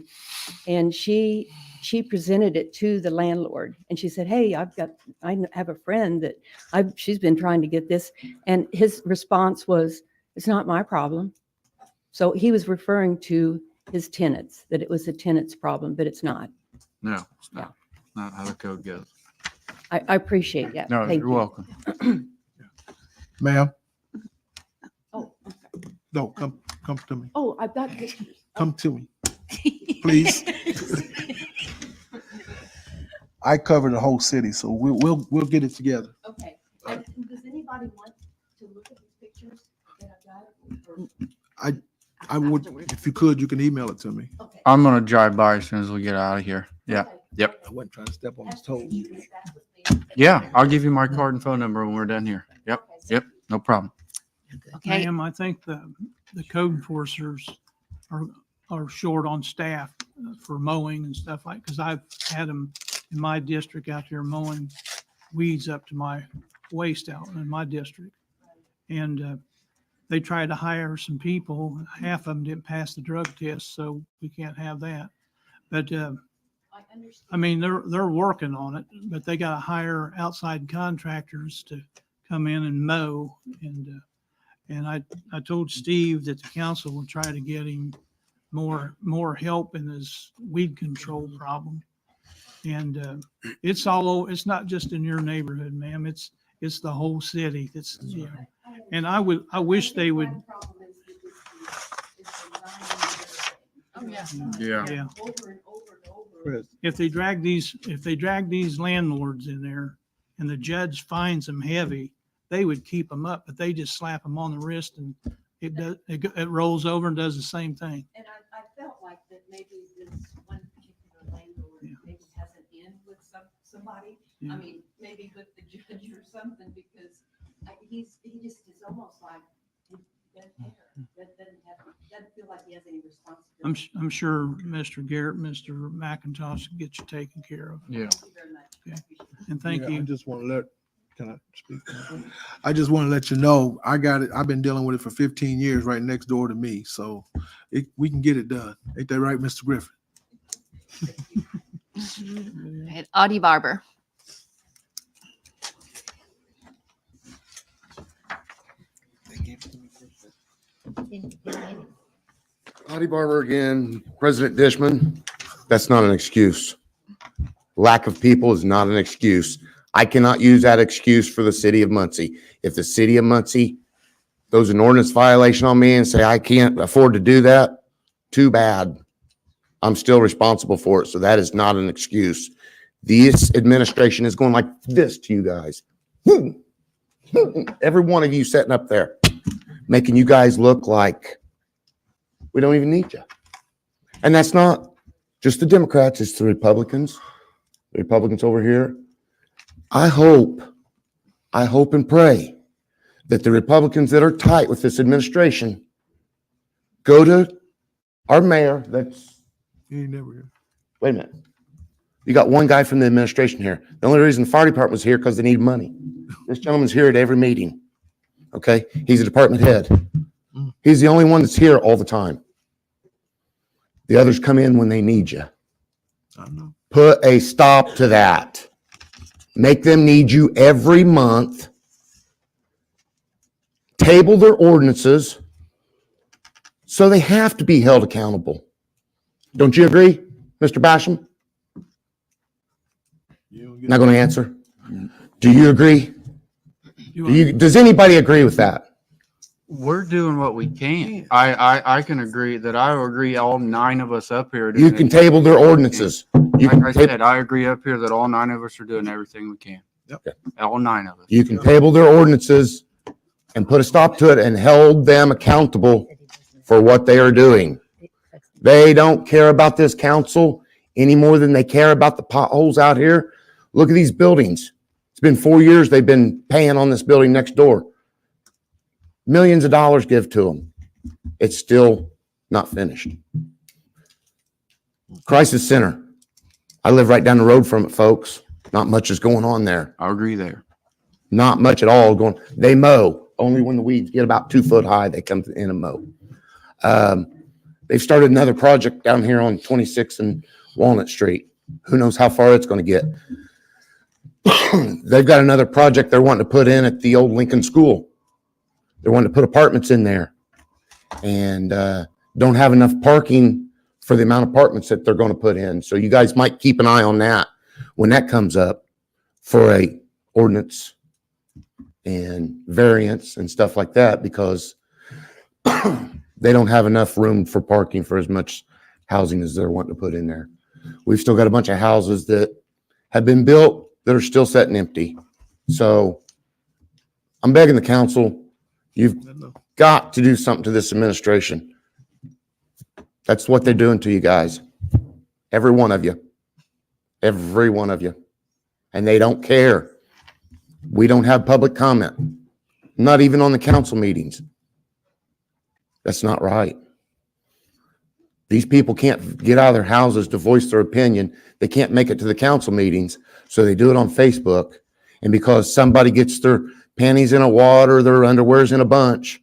and she presented it to the landlord, and she said, hey, I have a friend that she's been trying to get this. And his response was, it's not my problem. So he was referring to his tenants, that it was the tenant's problem, but it's not. No, it's not. Not how the code goes. I appreciate that. No, Thank you're you. welcome. Ma'am, Oh, okay. no, come to me. Oh, I've got pictures. Come to me, please. I cover the whole city, so we'll get it together. Okay. And does anybody want to look at these pictures that I've got? I would, if you could, you can email it to me. Okay. I'm going to drive by as soon as we get out of here. Yeah. Okay. Yep. I wasn't trying to step on his toes. Yeah. I'll give you my card and phone number when we're done here. Yep. Yep. No problem. Okay. Ma'am, I think the code enforcers are short on staff for mowing and stuff like, because I've had them in my district out there mowing weeds up to my waist out in my district. And they tried to hire some people. Half of them didn't pass the drug test, so we can't have that. But I mean, they're working on it, but they got to hire outside contractors to come in and mow. And I told Steve that the council will try to get him more help in his weed control problem. And it's all over. It's not just in your neighborhood, ma'am. It's the whole city. It's, yeah. And I wish they would. Oh, yeah. Yeah. Yeah. Over and over and over. If they drag these landlords in there and the judge finds them heavy, they would keep them up, but they just slap them on the wrist and it rolls over and does the same thing. And I felt like that maybe this one particular landlord maybe has an in with somebody. Yeah. I mean, maybe with the judge or something, because he just is almost like, he doesn't feel like he has any responsibility. I'm sure Mr. Garrett, Mr. McIntosh will get you taken care of. Yeah. Thank you very much. Okay. And thank Yeah, you. I just want to let Can I speak? I just want to let you know, I got it. I've been dealing with it for 15 years right next door to me. So we can get it done. Ain't that right, Mr. Griffin? Okay, Audie Barber. Audie Barber again, President Dishman. That's not an excuse. Lack of people is not an excuse. I cannot use that excuse for the city of Muncie. If the city of Muncie throws an ordinance violation on me and say I can't afford to do that, too bad. I'm still responsible for it. So that is not an excuse. This administration is going like this to you guys. Every one of you sitting up there, making you guys look like we don't even need you. And that's not just the Democrats, it's the Republicans. The Republicans over here. I hope and pray that the Republicans that are tight with this administration go to our mayor. You ain't never here. Wait a minute. You got one guy from the administration here. The only reason the fire department was here because they need money. This gentleman's here at every meeting. Okay? He's a department head. He's the only one that's here all the time. The others come in when they need you. I know. Put a stop to that. Make them need you every month. Table their ordinances so they have to be held accountable. Don't you agree, Mr. Basham? Not going to answer. Do you agree? Does anybody agree with that? We're doing what we can. I can agree that I agree all 9 of us up here. are doing You can everything table their we ordinances. You can. can Like I said, I agree up here that all 9 of us are doing everything we can. Yep. All 9 of us. You can table their ordinances and put a stop to it and hold them accountable for what they are doing. They don't care about this council any more than they care about the potholes out here. Look at these buildings. It's been 4 years they've been paying on this building next door. Millions of dollars give to them. It's still not finished. Crisis Center. I live right down the road from it, folks. Not much is going on there. I agree there. Not much at all going. They mow. Only when the weeds get about 2 foot high, they come in and mow. They've started another project down here on 26th and Walnut Street. Who knows how far it's going to get. They've got another project they're wanting to put in at the old Lincoln School. They're wanting to put apartments in there and don't have enough parking for the amount of apartments that they're going to put in. So you guys might keep an eye on that when that comes up for a ordinance and variance and stuff like that, because they don't have enough room for parking for as much housing as they're wanting to put in there. We've still got a bunch of houses that have been built that are still sitting empty. So I'm begging the council, you've got to do something to this administration. That's what they're doing to you guys. Every one of you. Every one of you. And they don't care. We don't have public comment. Not even on the council meetings. That's not right. These people can't get out of their houses to voice their opinion. They can't make it to the council meetings, so they do it on Facebook. And because somebody gets their panties in a wad or their underwear's in a bunch,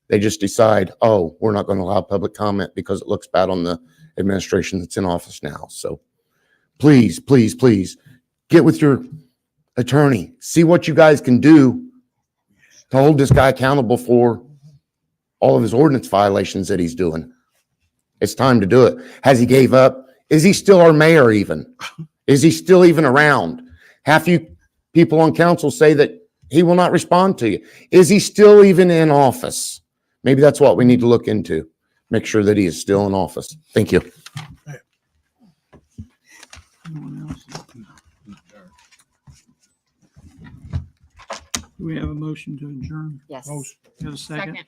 they just decide, oh, we're not going to allow public comment because it looks bad on the administration that's in office now. So please, please, please get with your attorney. See what you guys can do to hold this guy accountable for all of his ordinance violations that he's doing. It's time to do it. Has he gave up? Is he still our mayor even? Is he still even around? Half you people on council say that he will not respond to you. Is he still even in office? Maybe that's what we need to look into. Make sure that he is still in office. Thank you. Anyone else? Do we have a motion to adjourn? Yes. Have a second?